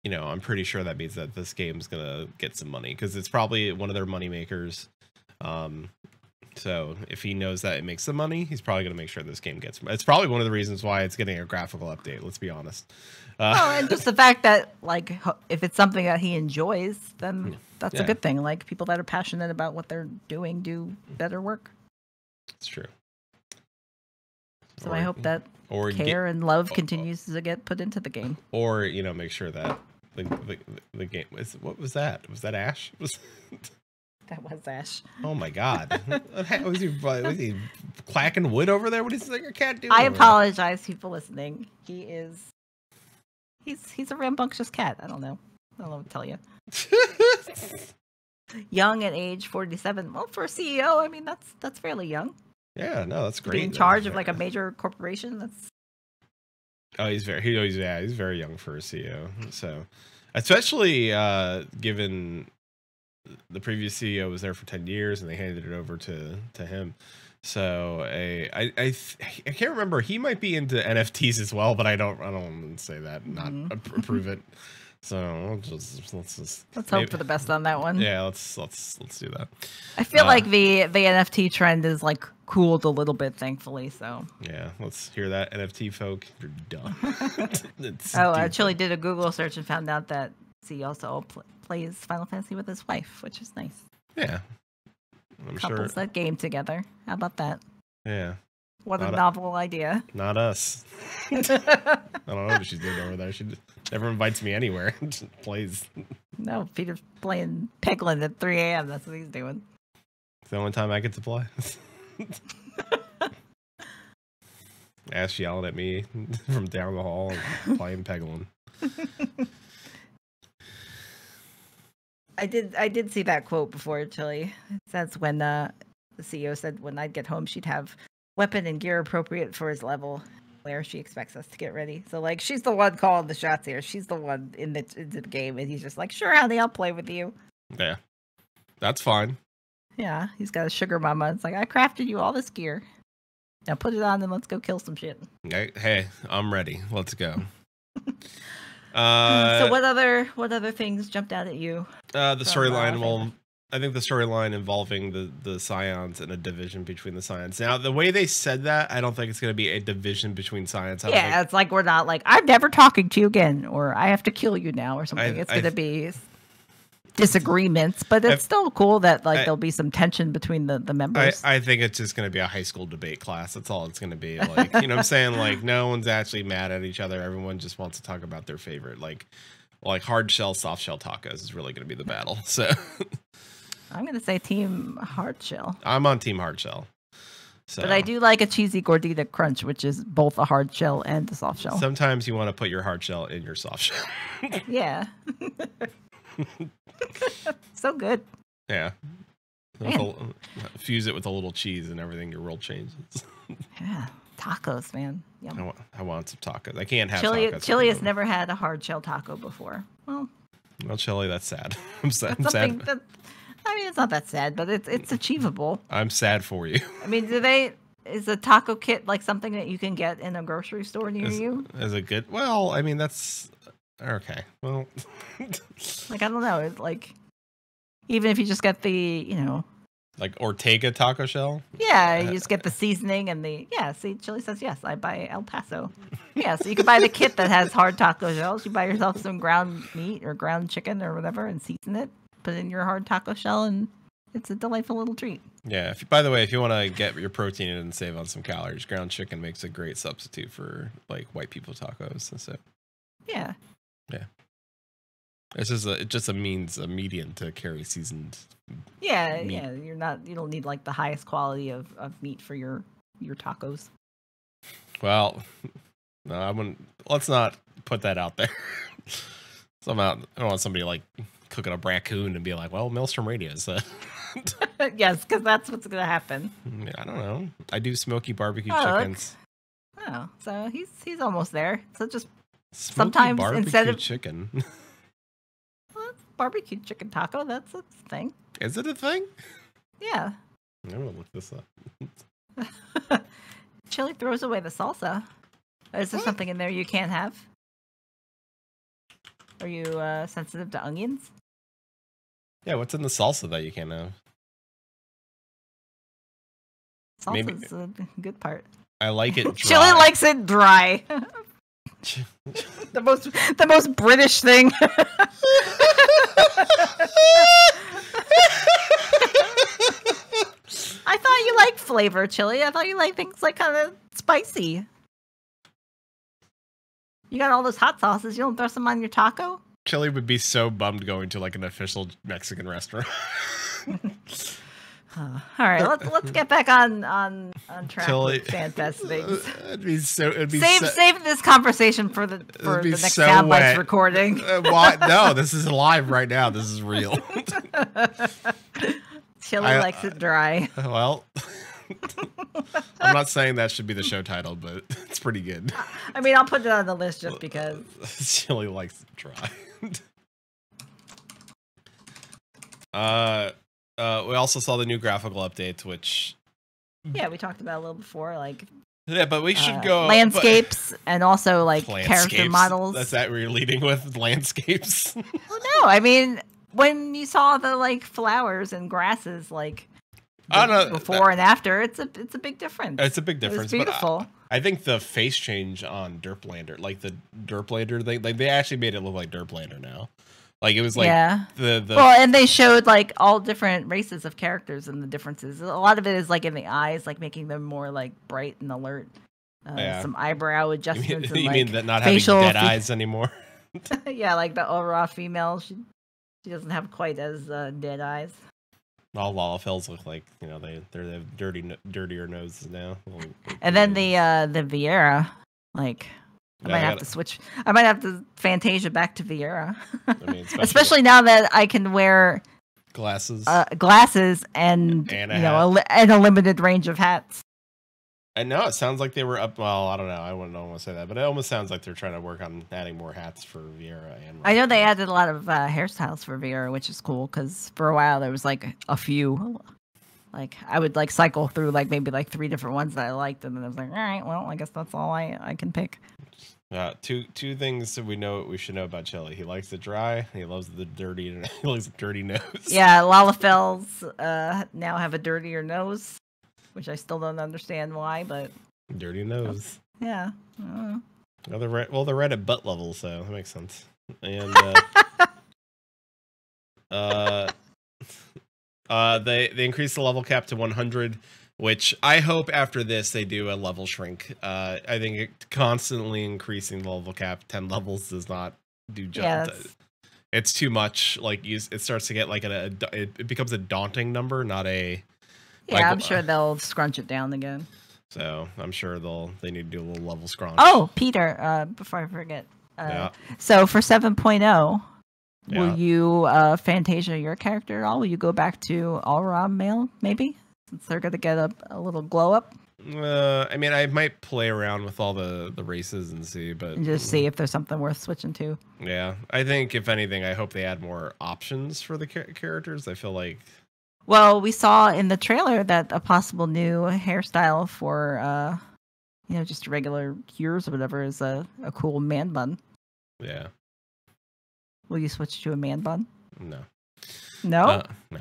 you know, I'm pretty sure that means that this game's gonna get some money because it's probably one of their money makers. So if he knows that it makes some money, he's probably gonna make sure this game gets. It's probably one of the reasons why it's getting a graphical update. Let's be honest. And just the fact that like if it's something that he enjoys, then that's a good thing. Like people that are passionate about what they're doing do better work. It's true. So I hope that care and love continues to get put into the game. Or, you know, make sure that the game was, what was that? Was that Ash? That was Ash. Oh my God. was he clacking wood over there? What is like a cat doing? I apologize, people listening. He's a rambunctious cat. I don't know what to tell you. Young at age 47. Well, for a CEO, I mean that's fairly young. Yeah, no, that's great. Be in charge of like a major corporation. That's he's very young for a CEO. So, especially given the previous CEO was there for 10 years and they handed it over to him. So I can't remember. He might be into NFTs as well, but I don't want to say that and not approve it. So let's hope for the best on that one. Yeah, let's do that. I feel like the NFT trend is like cooled a little bit, thankfully. So yeah, let's hear that, NFT folk. You're done. I actually did a Google search and found out that he also plays Final Fantasy with his wife, which is nice. Yeah, Couples that game together. How about that? Yeah. What a novel idea. Not us. I don't know what she's doing over there. She never invites me anywhere. Just plays. No, Peter's playing Peglin at 3 a.m. That's what he's doing. It's the only time I get to play. Ash yelling at me from down the hall playing Peglin. I did see that quote before, Chili. It says when the CEO said when I'd get home, she'd have weapon and gear appropriate for his level where she expects us to get ready. So like she's the one calling the shots here. She's the one in the game, and he's just like, sure, honey, I'll play with you. Yeah, that's fine. Yeah, he's got a sugar mama. It's like, I crafted you all this gear. Now put it on and let's go kill some shit. Hey, I'm ready. Let's go. So what other things jumped out at you? The storyline. I think the storyline involving the Scions and a division between the Scions. Now, the way they said that, I don't think it's going to be a division between Scions. It's like we're not like, I'm never talking to you again, or I have to kill you now, or something. It's going to be disagreements, but it's still cool that like there'll be some tension between the members. I think it's just going to be a high school debate class. That's all it's going to be. Like, you know what I'm saying? Like, no one's actually mad at each other. Everyone just wants to talk about their favorite. Like hard shell, soft shell tacos is really going to be the battle. So I'm going to say team hard shell. I'm on team hard shell. So. But I do like a cheesy gordita crunch, which is both a hard shell and a soft shell. Sometimes you want to put your hard shell in your soft shell. Yeah. So good. Yeah. Fuse it with a little cheese and everything, your world changes. Yeah. Tacos, man. Yum. I want some tacos. I can't have tacos. Chili has them. Never had a hard shell taco before. Well, Chili, that's sad. I'm sad. I mean, it's not that sad, but it's achievable. I'm sad for you. I mean, is a taco kit like something that you can get in a grocery store near you? Is it good? Well, I mean, that's okay. Well, like, I don't know. It's like, even if you just get the, like Ortega taco shell? Yeah, you just get the seasoning and see, Chili says, yes, I buy El Paso. Yeah, so you can buy the kit that has hard taco shells. You buy yourself some ground meat or ground chicken or whatever and season it. Put it in your hard taco shell, and it's a delightful little treat. Yeah. By the way, if you want to get your protein and save on some calories, ground chicken makes a great substitute for like white people tacos. So. Yeah. Yeah. It's just a medium to carry seasoned. Yeah, meat. Yeah. You don't need like the highest quality of meat for your tacos. Well, no, I wouldn't. Let's not put that out there. Somehow, I don't want somebody like cooking a raccoon and be like, "Well, Maelstrom Radio is." Yes, because that's what's gonna happen. Yeah, I don't know. I do smoky barbecue chickens. Oh, so he's almost there. So just smoky sometimes barbecue instead of chicken. Well, barbecue chicken taco. That's a thing. Is it a thing? Yeah. I'm gonna look this up. Chili throws away the salsa. Is there something in there you can't have? Are you sensitive to onions? Yeah, what's in the salsa that you can't have? Salsa's a good part. I like it dry. Chili likes it dry. the most British thing. I thought you liked flavor, chili. I thought you liked things like kind of spicy. You got all those hot sauces. You don't throw some on your taco? Chili would be so bummed going to like an official Mexican restaurant. All right, let's get back on track Chili. with FanFest things. Save this conversation for the next so Soundbites wet. recording. What? No, this is live right now. This is real. Chili likes it dry. Well, I'm not saying that should be the show title, but it's pretty good. I mean, I'll put it on the list just because. Chili likes it dry. We also saw the new graphical updates, which yeah, we talked about a little before, like but we should go landscapes and also like character models. That's that we're leading with landscapes. Well, no, I mean when you saw the like flowers and grasses, like before and after, it's a big difference. It's a big difference. It's beautiful. But I think the face change on Derplander, like the Derplander thing, like they actually made it look like Derplander now. Like it was like the well, and they showed like all different races of characters and the differences. A lot of it is like in the eyes, like making them more like bright and alert. Some eyebrow adjustments. You and, mean that not having dead eyes anymore? Yeah, like the Aura female, she doesn't have quite as dead eyes. All Lalafels look like they have dirtier noses now. And then the Vieira, like. I might have to switch. I might have to Fantasia back to Vieira. I mean, especially now that I can wear glasses, and and a limited range of hats. I know it sounds like they were up. Well, I don't know. I don't want to say that, but it almost sounds like they're trying to work on adding more hats for Vieira. I know they added a lot of hairstyles for Vieira, which is cool because for a while there was like a few. Like I would like cycle through like maybe like 3 different ones that I liked, and then I was like, all right, well, I guess that's all I can pick. Two things that we should know about Chili. He likes it dry. He loves the dirty. He likes a dirty nose. Yeah, Lalafels now have a dirtier nose, which I still don't understand why, but dirty nose. Yeah. Well, they're right at butt level, so that makes sense. And they increased the level cap to 100. Which I hope after this they do a level shrink. I think constantly increasing the level cap 10 levels does not do justice. It's too much. Like it starts to get like it becomes a daunting number, not a. Yeah, like, I'm sure they'll scrunch it down again. So I'm sure they need to do a little level scrunch. Oh, Peter, before I forget. So for 7.0, will you Fantasia your character at all? Will you go back to All-Ra male maybe? Since they're going to get a little glow up? I mean, I might play around with all the races and see, but... And just see if there's something worth switching to. Yeah. I think, if anything, I hope they add more options for the characters. I feel like... Well, we saw in the trailer that a possible new hairstyle for, just regular Cures or whatever is a cool man bun. Yeah. Will you switch to a man bun? No. No? No.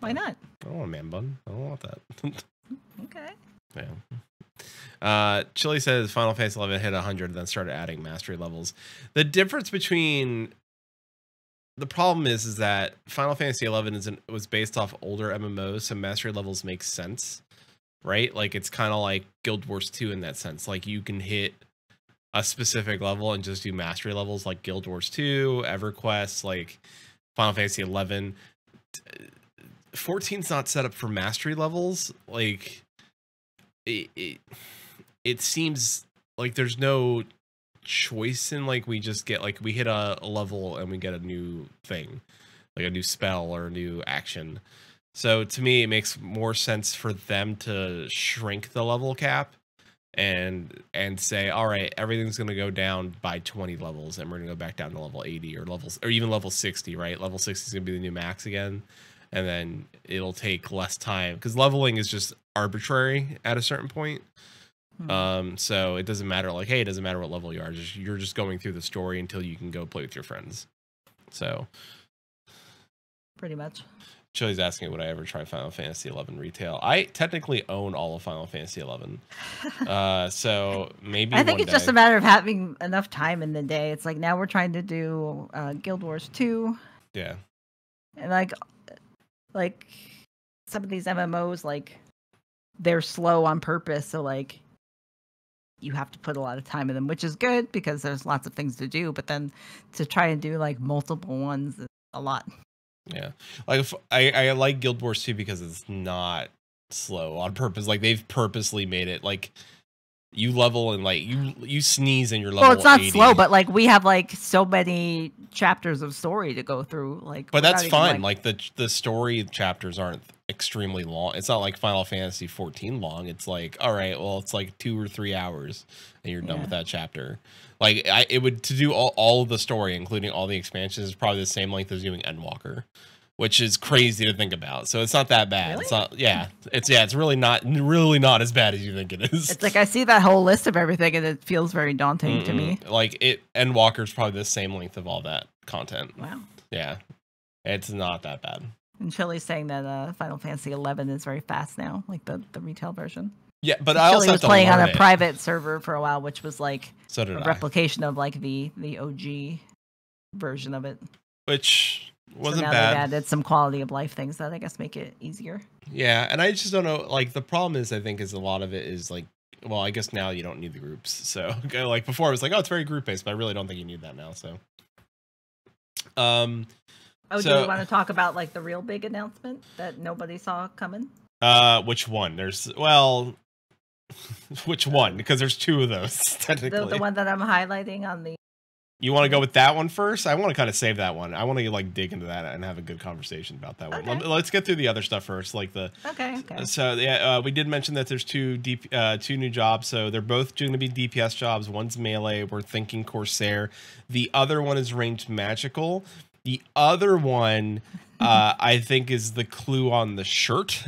Why not? I don't want a man bun. I don't want that. Okay. Yeah. Chili says Final Fantasy 11 hit 100, then started adding mastery levels. The difference between the problem is that Final Fantasy 11 was based off older MMOs, so mastery levels make sense, right? Like it's kind of like Guild Wars 2 in that sense. Like you can hit a specific level and just do mastery levels, like Guild Wars 2, EverQuest, like Final Fantasy 11. 14's not set up for mastery levels. Like it seems like there's no choice in like we just get like we hit a level and we get a new thing, like a new spell or a new action. So to me it makes more sense for them to shrink the level cap and say, all right, everything's going to go down by 20 levels and we're going to go back down to level 80 or even level 60, right? Level 60 is going to be the new max again. And then it'll take less time because leveling is just arbitrary at a certain point. So it doesn't matter, like, hey, it doesn't matter what level you are, you're just going through the story until you can go play with your friends. So pretty much. Chili's asking, would I ever try Final Fantasy 11 retail? I technically own all of Final Fantasy 11. So maybe I think it's just a matter of having enough time in the day. It's like now we're trying to do Guild Wars 2. Yeah. And like some of these MMOs, like they're slow on purpose. So like you have to put a lot of time in them, which is good because there's lots of things to do. But then to try and do like multiple ones is a lot. Yeah, like if I like Guild Wars 2 because it's not slow on purpose. Like they've purposely made it like you level and like you sneeze and you're level. Well, it's not 80. slow, but like we have like so many chapters of story to go through. Like, but that's fine. Like the story chapters aren't extremely long. It's not like Final Fantasy 14 long. It's like, all right, well, it's like 2 or 3 hours and you're done with that chapter. Like it would to do all of the story, including all the expansions, is probably the same length as doing Endwalker, which is crazy to think about. So it's not that bad. Really? It's not. Yeah, it's really not as bad as you think it is. It's like I see that whole list of everything, and it feels very daunting to me. Like Endwalker's probably the same length of all that content. Wow. Yeah, it's not that bad. And Chili's saying that Final Fantasy 11 is very fast now, like the retail version. Yeah, but I also was playing on a private server for a while, which was like a replication of like the OG version of it, which wasn't now bad. They've added some quality of life things that I guess make it easier. Yeah, and I just don't know. Like the problem is, I think, is a lot of it is like, well, I guess now you don't need the groups. So like before, I was like, oh, it's very group based, but I really don't think you need that now. So, do you want to talk about like the real big announcement that nobody saw coming? Which one? Which one? Because there's 2 of those technically. The one that I'm highlighting on the. You want to go with that one first? I want to kind of save that one. I want to like dig into that and have a good conversation about that one. Let's get through the other stuff first, like the. Okay. So yeah, we did mention that there's 2 new jobs. So they're both going to be DPS jobs. One's melee. We're thinking Corsair. The other one is ranged magical. The other one, I think, is the clue on the shirt.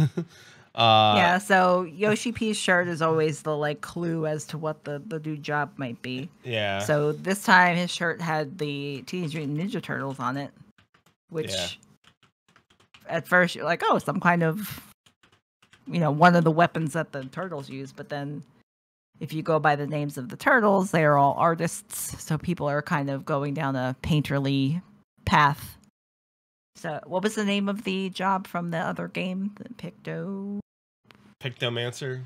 Yeah, so Yoshi P's shirt is always the like clue as to what the new job might be. Yeah. So this time his shirt had the Teenage Mutant Ninja Turtles on it, which at first you're like, oh, some kind of, one of the weapons that the turtles use. But then if you go by the names of the turtles, they are all artists. So people are kind of going down a painterly path. So what was the name of the job from the other game? The Pictomancer?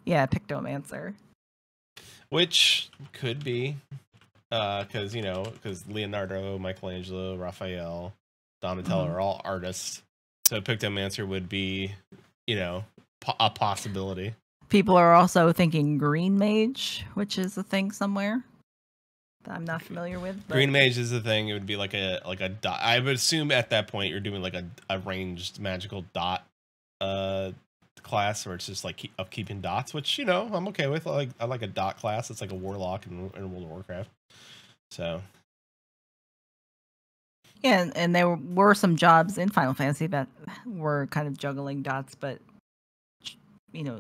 Yeah, Pictomancer. Which could be, because Leonardo, Michelangelo, Raphael, Donatello are all artists. So Pictomancer would be, a possibility. People are also thinking Green Mage, which is a thing somewhere that I'm not familiar with. But... Green Mage is the thing. It would be like a dot. I would assume at that point you're doing like a ranged magical dot class, where it's just like keeping dots, which I'm okay with. I like a dot class. It's like a warlock in World of Warcraft. So yeah, and there were some jobs in Final Fantasy that were kind of juggling dots, but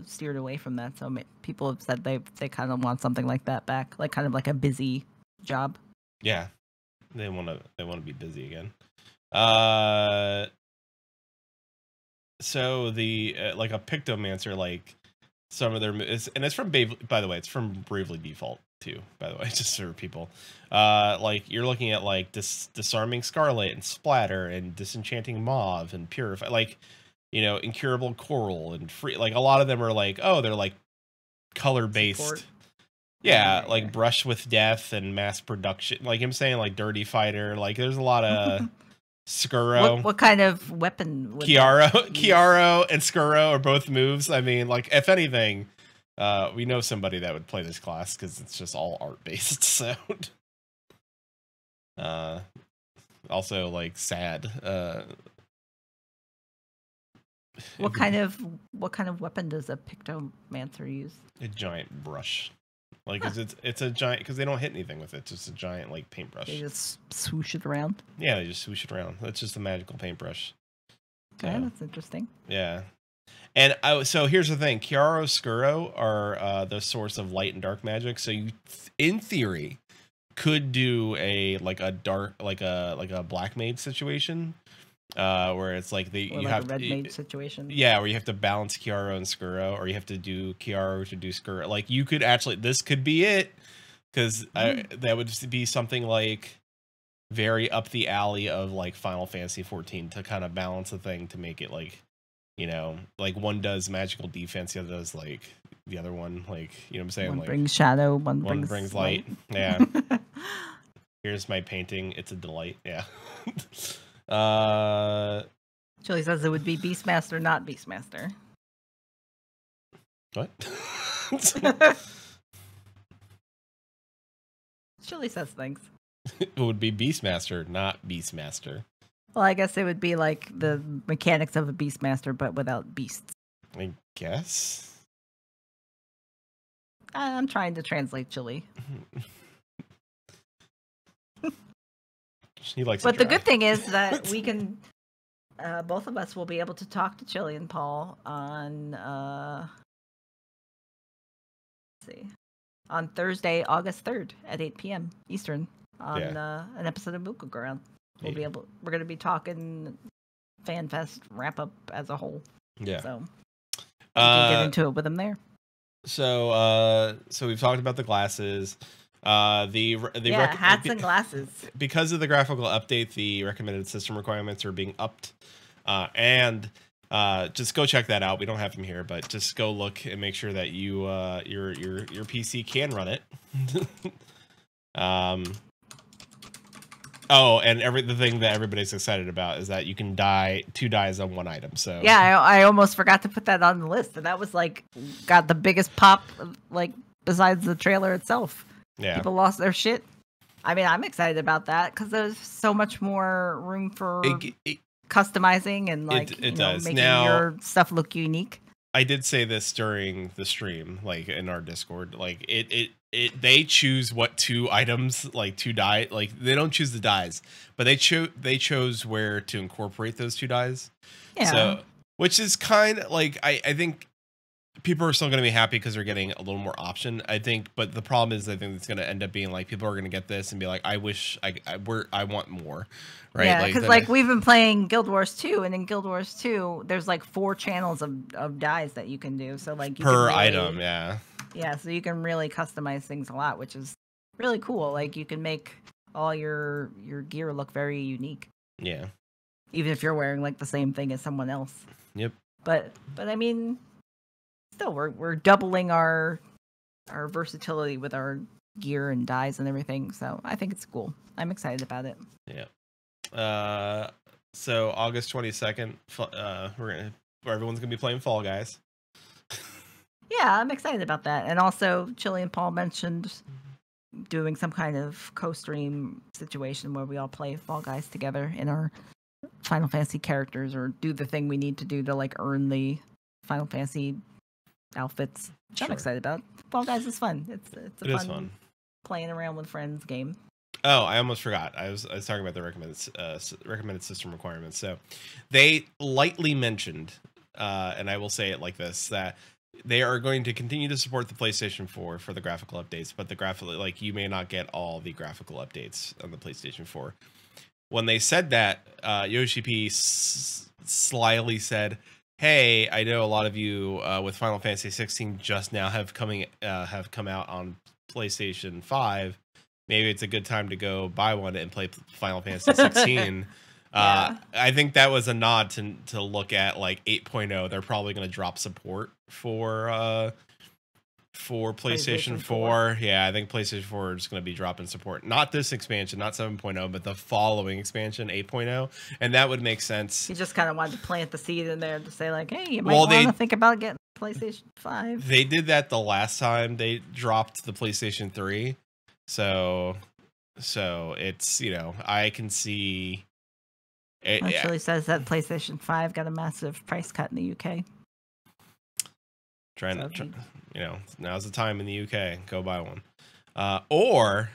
steered away from that. So people have said they kind of want something like that back, like kind of like a busy job. Yeah, they want to be busy again. So the like a Pictomancer, like some of their it's from by the way, it's from Bravely Default too. By the way, just for people, like you're looking at like disarming Scarlet and Splatter and disenchanting Mauve and Purify, like incurable Coral and free. Like a lot of them are like, oh, they're like color based. Yeah, like Brush with Death and Mass Production. Like I'm saying, like Dirty Fighter. Like there's a lot of Skuro. What kind of weapon? Kiaro and Skuro are both moves. I mean, like if anything, we know somebody that would play this class because it's just all art based. So, also like sad. What kind of weapon does a Pictomancer use? A giant brush. Like, it's a giant, because they don't hit anything with it. It's just a giant, like, paintbrush. They just swoosh it around? Yeah, they just swoosh it around. It's just a magical paintbrush. Okay, that's interesting. Yeah. And so here's the thing: Kiaro Skuro are the source of light and dark magic. So you, in theory, could do a black maid situation, where it's like you have a red maid situation. Yeah, where you have to balance Kiaro and Skuro, or you have to do Kiaro to do Skuro. Like you could actually, this could be it, because that would be something like very up the alley of like Final Fantasy 14 to kind of balance the thing to make it like, you know, like one does magical defense, the other does like the other one, like, you know what I'm saying? One like brings shadow, one brings light. Yeah. Here's my painting. It's a delight. Yeah. Chili says it would be Beastmaster, not Beastmaster. What? Chili says things. It would be Beastmaster, not Beastmaster. Well, I guess it would be like the mechanics of a Beastmaster, but without beasts. I guess. I'm trying to translate Chili. He likes. But the good thing is that we can, both of us will be able to talk to Chili and Paul on, let's see, on Thursday, August 3rd at 8 p.m. Eastern on an episode of Mooka Ground. We're going to be talking FanFest wrap up as a whole. Yeah. So we can get into it with them there. So we've talked about the glasses. Hats and glasses. Because of the graphical update, the recommended system requirements are being upped. And just go check that out. We don't have them here, but just go look and make sure that you your PC can run it. Oh, and the thing that everybody's excited about is that you can dye 2 dyes on 1 item. So yeah, I almost forgot to put that on the list, and that was like got the biggest pop, like besides the trailer itself. Yeah, people lost their shit. I mean, I'm excited about that because there's so much more room for customizing and like making your stuff look unique. I did say this during the stream, like in our Discord, like they choose what 2 items, like 2 dye, like they don't choose the dyes, but they chose where to incorporate those 2 dyes. Yeah. So, which is kind of like, I think people are still going to be happy because they're getting a little more option, I think. But the problem is, I think it's going to end up being like people are going to get this and be like, I wish I want more. Right. Yeah, because like we've been playing Guild Wars 2, and in Guild Wars 2, there's like 4 channels of dyes that you can do. So like you per item, yeah. Yeah, so you can really customize things a lot, which is really cool. Like you can make all your gear look very unique. Yeah. Even if you're wearing like the same thing as someone else. Yep. But I mean, still we're doubling our versatility with our gear and dyes and everything. So I think it's cool. I'm excited about it. Yeah. So August 22nd, everyone's gonna be playing Fall Guys. Yeah, I'm excited about that. And also, Chili and Paul mentioned doing some kind of co-stream situation where we all play Fall Guys together in our Final Fantasy characters, or do the thing we need to do to like earn the Final Fantasy outfits. Which I'm excited about. Fall Guys is fun. It's a fun playing around with friends game. Oh, I almost forgot. I was talking about the recommended system requirements. So they lightly mentioned, and I will say it like this, that they are going to continue to support the PlayStation 4 for the graphical updates, but the graphical, like, you may not get all the graphical updates on the PlayStation 4. When they said that, Yoshi P slyly said, "Hey, I know a lot of you with Final Fantasy 16 just now have come out on PlayStation 5. Maybe it's a good time to go buy one and play Final Fantasy 16." Yeah. I think that was a nod to look at like 8.0. They're probably going to drop support for PlayStation 4. Yeah, I think PlayStation 4 is going to be dropping support. Not this expansion, not 7.0, but the following expansion, 8.0. And that would make sense. You just kind of wanted to plant the seed in there to say like, hey, you might want to think about getting PlayStation 5. They did that the last time they dropped the PlayStation 3. So it's, I can see it actually says that PlayStation 5 got a massive price cut in the UK. Now's the time in the UK. Go buy one. Or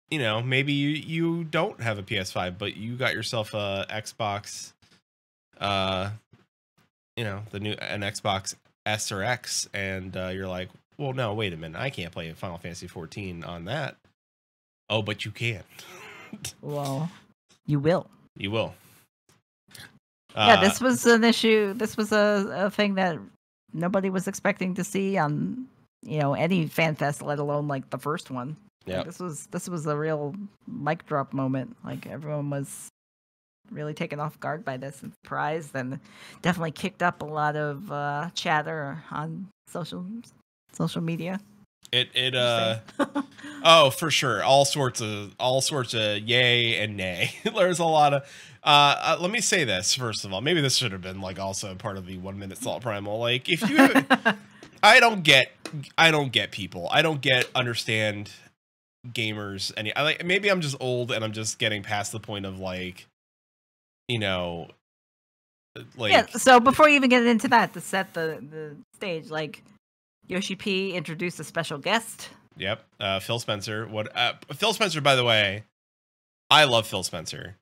maybe you don't have a PS5, but you got yourself a Xbox the new an Xbox S or X, and you're like, well, no, wait a minute, I can't play Final Fantasy 14 on that. Oh, but you can. Well, you will. You will. Yeah, this was an issue. This was a thing that nobody was expecting to see on, any fan fest, let alone like the first one. Yeah, like, this was a real mic drop moment. Like everyone was really taken off guard by this and surprised, and definitely kicked up a lot of chatter on social media. Oh, for sure, all sorts of yay and nay. There's a lot of let me say this first of all, maybe this should have been like also part of the 1 minute Salt Primal. Like, if you I don't get people, I don't understand gamers maybe I'm just old and I'm just getting past the point of like yeah, so before you even get into that, to set the stage, like Yoshi P introduced a special guest. Yep. Phil Spencer. Phil Spencer, by the way, I love Phil Spencer.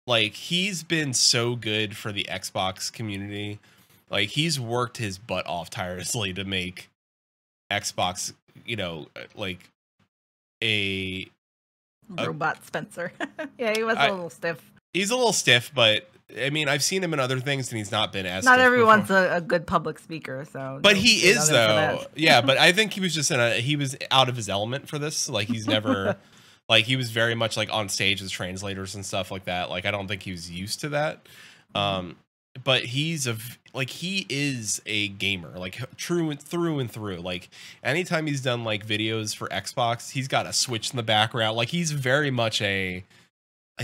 Like, he's been so good for the Xbox community. Like, he's worked his butt off tirelessly to make Xbox, like a robot Spencer. Yeah, he was a little stiff. He's a little stiff, but I mean, I've seen him in other things, and he's not been as. Not everyone's a good public speaker, so. But he is, though. Yeah, but I think he was just he was out of his element for this. Like, he's never, like, he was very much like on stage as translators and stuff like that. Like, I don't think he was used to that. But he is a gamer, like through and through. Like, anytime he's done like videos for Xbox, he's got a Switch in the background. Like, he's very much he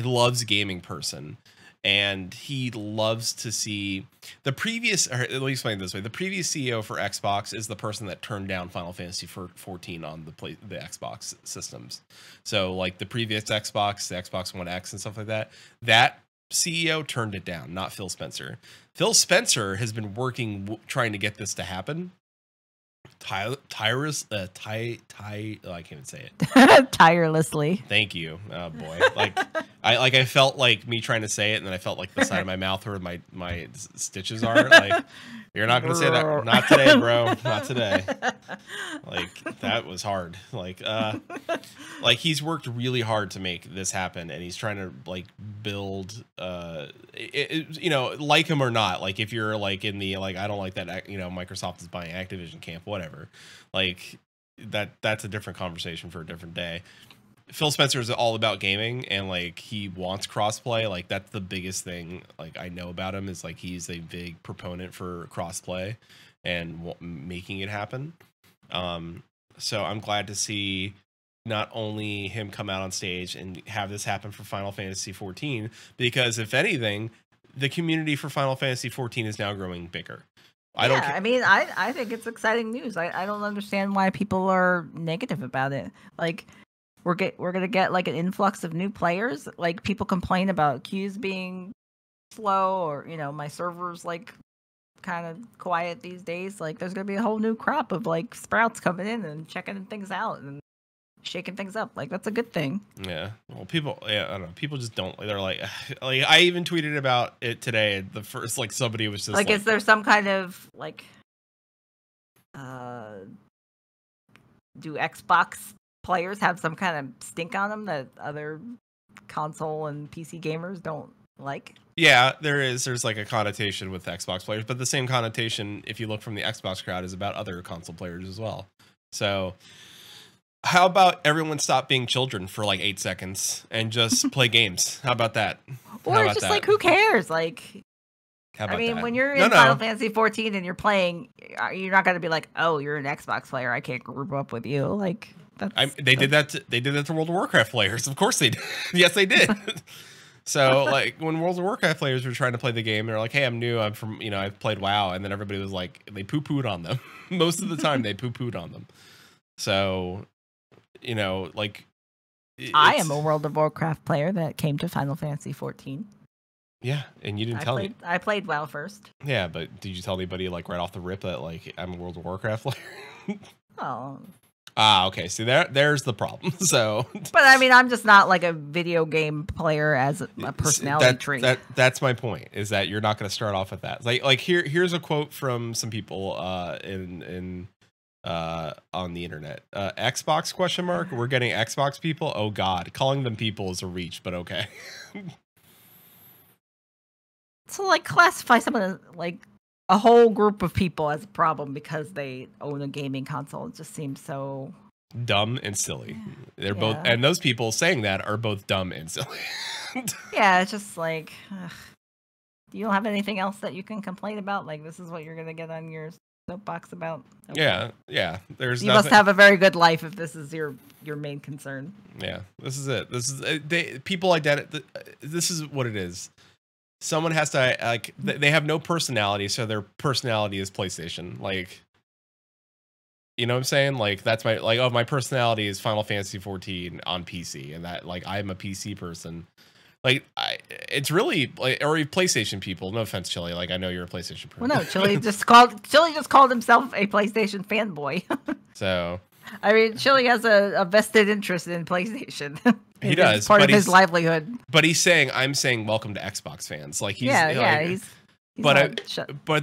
loves gaming person. And he loves to see the previous, or let me explain it this way. The previous CEO for Xbox is the person that turned down Final Fantasy 14 on the Xbox systems. So like the previous Xbox, the Xbox One X and stuff like that, that CEO turned it down, not Phil Spencer. Phil Spencer has been working, trying to get this to happen. I can't even say it. Tirelessly. Thank you. Oh boy. I felt like me trying to say it, and then I felt like the side of my mouth where my stitches are. Like, you're not gonna say that. Not today, bro. Not today. Like, that was hard. Like he's worked really hard to make this happen, and he's trying to like build like him or not. Like, if you're like in the I don't like that Microsoft is buying Activision camp, whatever. Like, that's a different conversation for a different day. Phil Spencer is all about gaming, and like he wants crossplay. Like, that's the biggest thing like I know about him, is like he's a big proponent for crossplay and making it happen. So I'm glad to see not only him come out on stage and have this happen for Final Fantasy 14, because if anything, the community for Final Fantasy 14 is now growing bigger. I mean, I think it's exciting news. I don't understand why people are negative about it. Like, we're gonna get like an influx of new players. Like, people complain about queues being slow, or my server's like kind of quiet these days. Like, there's gonna be a whole new crop of like sprouts coming in and checking things out and shaking things up. Like, that's a good thing. Yeah. Well, I don't know. People just don't. They're like I even tweeted about it today. The first somebody was just like, is there some kind of like do Xbox players have some kind of stink on them that other console and PC gamers don't like? Yeah, there's like a connotation with Xbox players, but the same connotation, if you look from the Xbox crowd, is about other console players as well. So how about everyone stop being children for like 8 seconds and just play games? How about that? Or just like, who cares? Like, I mean, that? When you're in Final Fantasy 14 and you're playing, you're not going to be like, oh, you're an Xbox player, I can't group up with you. Like, they did that to World of Warcraft players. Of course they did. Yes, they did. So like, when World of Warcraft players were trying to play the game, they're like, hey, I'm new. I'm from, I've played WoW. And then everybody was like, they poo-pooed on them. Most of the time they poo-pooed on them. So, like, I am a World of Warcraft player that came to Final Fantasy 14. Yeah, and you didn't tell me. I played WoW first. Yeah, but did you tell anybody like right off the rip that like I'm a World of Warcraft player? Oh. Okay. See, there's the problem. So, but I mean, I'm just not like a video game player as a personality trait. That's my point. Is that you're not going to start off with that. Like here's a quote from some people on the internet. Xbox question mark. We're getting Xbox people. Oh God, calling them people is a reach, but okay. So like classify someone like a whole group of people as a problem because they own a gaming console. It just seems so dumb and silly. They're both, and those people saying that are both dumb and silly. Yeah, it's just like, you don't have anything else that you can complain about? Like, this is what you're gonna get on your soapbox about? Okay. Yeah. There's you must have a very good life if this is your main concern. Yeah, this is it. This is people identify. This is what it is. Someone has to like. They have no personality, so their personality is PlayStation. Like, you know what I'm saying? Like that's my personality is Final Fantasy 14 on PC, and that like I'm a PC person. Like it's really like, or PlayStation people. No offense, Chili. Like I know you're a PlayStation person. Well, no, Chili just called himself a PlayStation fanboy. So, I mean, Chili has a vested interest in PlayStation. He does. It's part of his livelihood. But I'm saying welcome to Xbox fans. Like he's he's but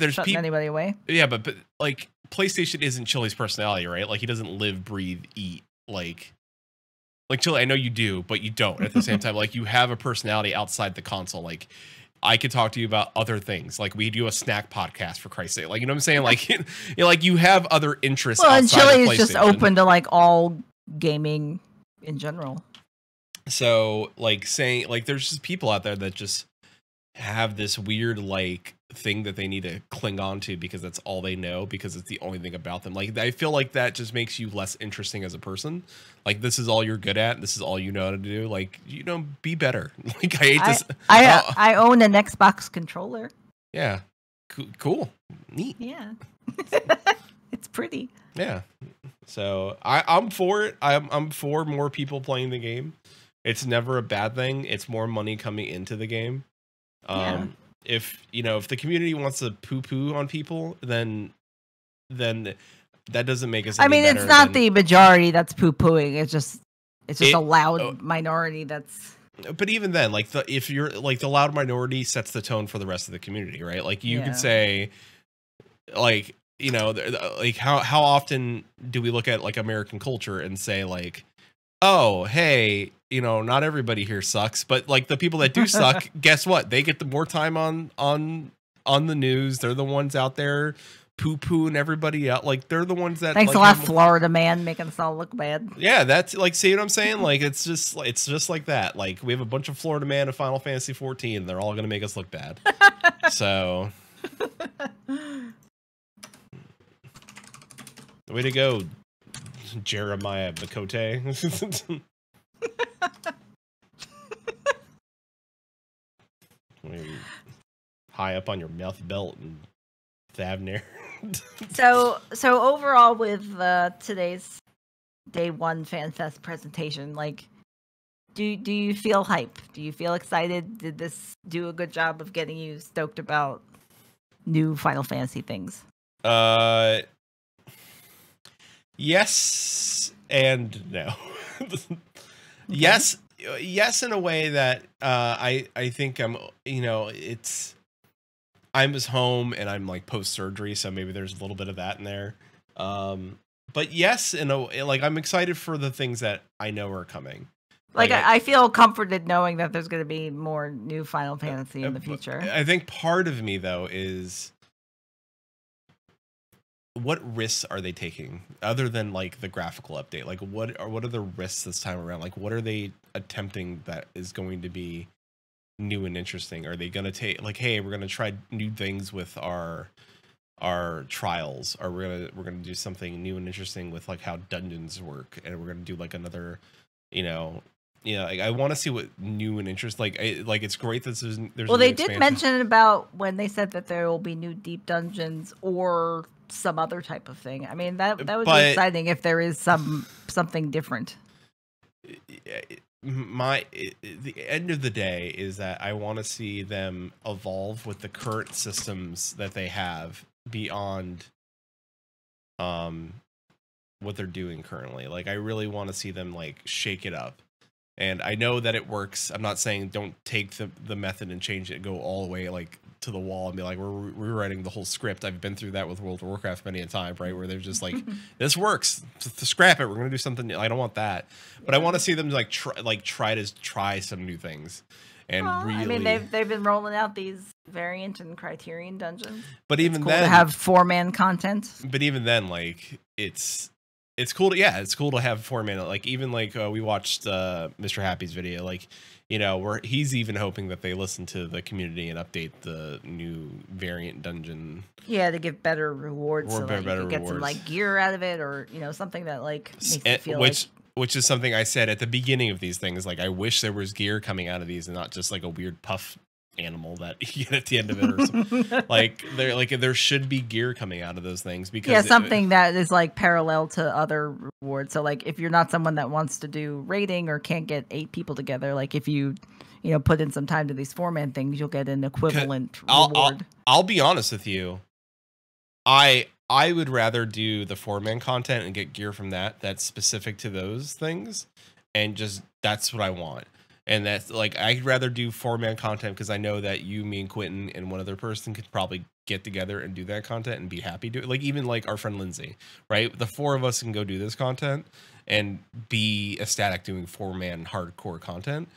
there's shutting anybody away. Yeah, but like PlayStation isn't Chili's personality, right? Like he doesn't live, breathe, eat like Chili. I know you do, but you don't at the same time. Like you have a personality outside the console. Like I could talk to you about other things. Like we do a snack podcast for Christ's sake. Like you know what I'm saying? Like like you have other interests. Well, outside and Chili of is just open to like all gaming in general. So like saying like there's just people out there that just have this weird like thing that they need to cling on to because that's all they know, because it's the only thing about them. Like I feel like that just makes you less interesting as a person. Like this is all you're good at, this is all you know how to do. Like, you know, be better. Like I hate this. I own an Xbox controller. Yeah. Cool. Neat. Yeah. It's pretty. Yeah. So I'm for it. I'm for more people playing the game. It's never a bad thing. It's more money coming into the game. If the community wants to poo-poo on people, then that doesn't make us any better. It's not the majority that's poo-pooing. It's just a loud minority that's. But even then, like if you're like the loud minority sets the tone for the rest of the community, right? Like you could say, like like how often do we look at like American culture and say like, oh hey, not everybody here sucks, but like the people that do suck, guess what? They get the more time on the news. They're the ones out there poo-pooing everybody out. Like they're the ones that. Thanks like, a lot, Florida man, making us all look bad. Yeah, that's like, see what I'm saying? Like it's just like that. Like we have a bunch of Florida man of Final Fantasy 14. They're all gonna make us look bad. So, way to go, Jeremiah Bakote. High up on your mouth belt and Thavner. So overall with today's day one FanFest presentation, like do you feel hype? Do you feel excited? Did this do a good job of getting you stoked about new Final Fantasy things? Yes and no. Okay. Yes, in a way that I think I'm just home and I'm like post surgery, so maybe there's a little bit of that in there. But yes, like I'm excited for the things that I know are coming. Like I feel comforted knowing that there's going to be more new Final Fantasy in the future. I think part of me though is, what risks are they taking other than like the graphical update? Like what are the risks this time around? Like what are they attempting that is going to be new and interesting? Are they going to take like, hey, we're going to try new things with our trials, or we're going to do something new and interesting with like how dungeons work, and we're going to do like another, like I want to see what new and interesting. Like it's great that there's. Well, they did mention about when they said that there will be new deep dungeons or some other type of thing. I mean that would be exciting if there is something different. The end of the day is that I want to see them evolve with the current systems that they have beyond what they're doing currently. Like I really want to see them like shake it up. And I know that it works. I'm not saying don't take the method and change it, go all the way like to the wall and be like, we're rewriting the whole script. I've been through that with World of Warcraft many a time, right? Where they're just like, this works, scrap it. We're gonna do something new. I don't want that, but I want to see them like try some new things. And really, I mean, they've been rolling out these variant and Criterion dungeons. But even cool then, to have 4-man content. But even then, like it's cool to it's cool to have 4-man. Like even like we watched Mr. Happy's video, like where he's even hoping that they listen to the community and update the new variant dungeon. Yeah, to give better rewards, so better you can get some like gear out of it, or something that like makes it feel which is something I said at the beginning of these things. Like, I wish there was gear coming out of these and not just like a weird puff animal that you get at the end of it or something. There should be gear coming out of those things, because something that is like parallel to other rewards. So like if you're not someone that wants to do raiding or can't get 8 people together, like if you put in some time to these 4-man things, you'll get an equivalent reward. I'll be honest with you. I would rather do the 4-man content and get gear from that's specific to those things, and just that's what I want. And that's like, I'd rather do 4-man content because I know that you, me, and Quinton and one other person could probably get together and do that content and be happy to it. Like even like our friend Lindsay, right? The 4 of us can go do this content and be ecstatic doing 4-man hardcore content.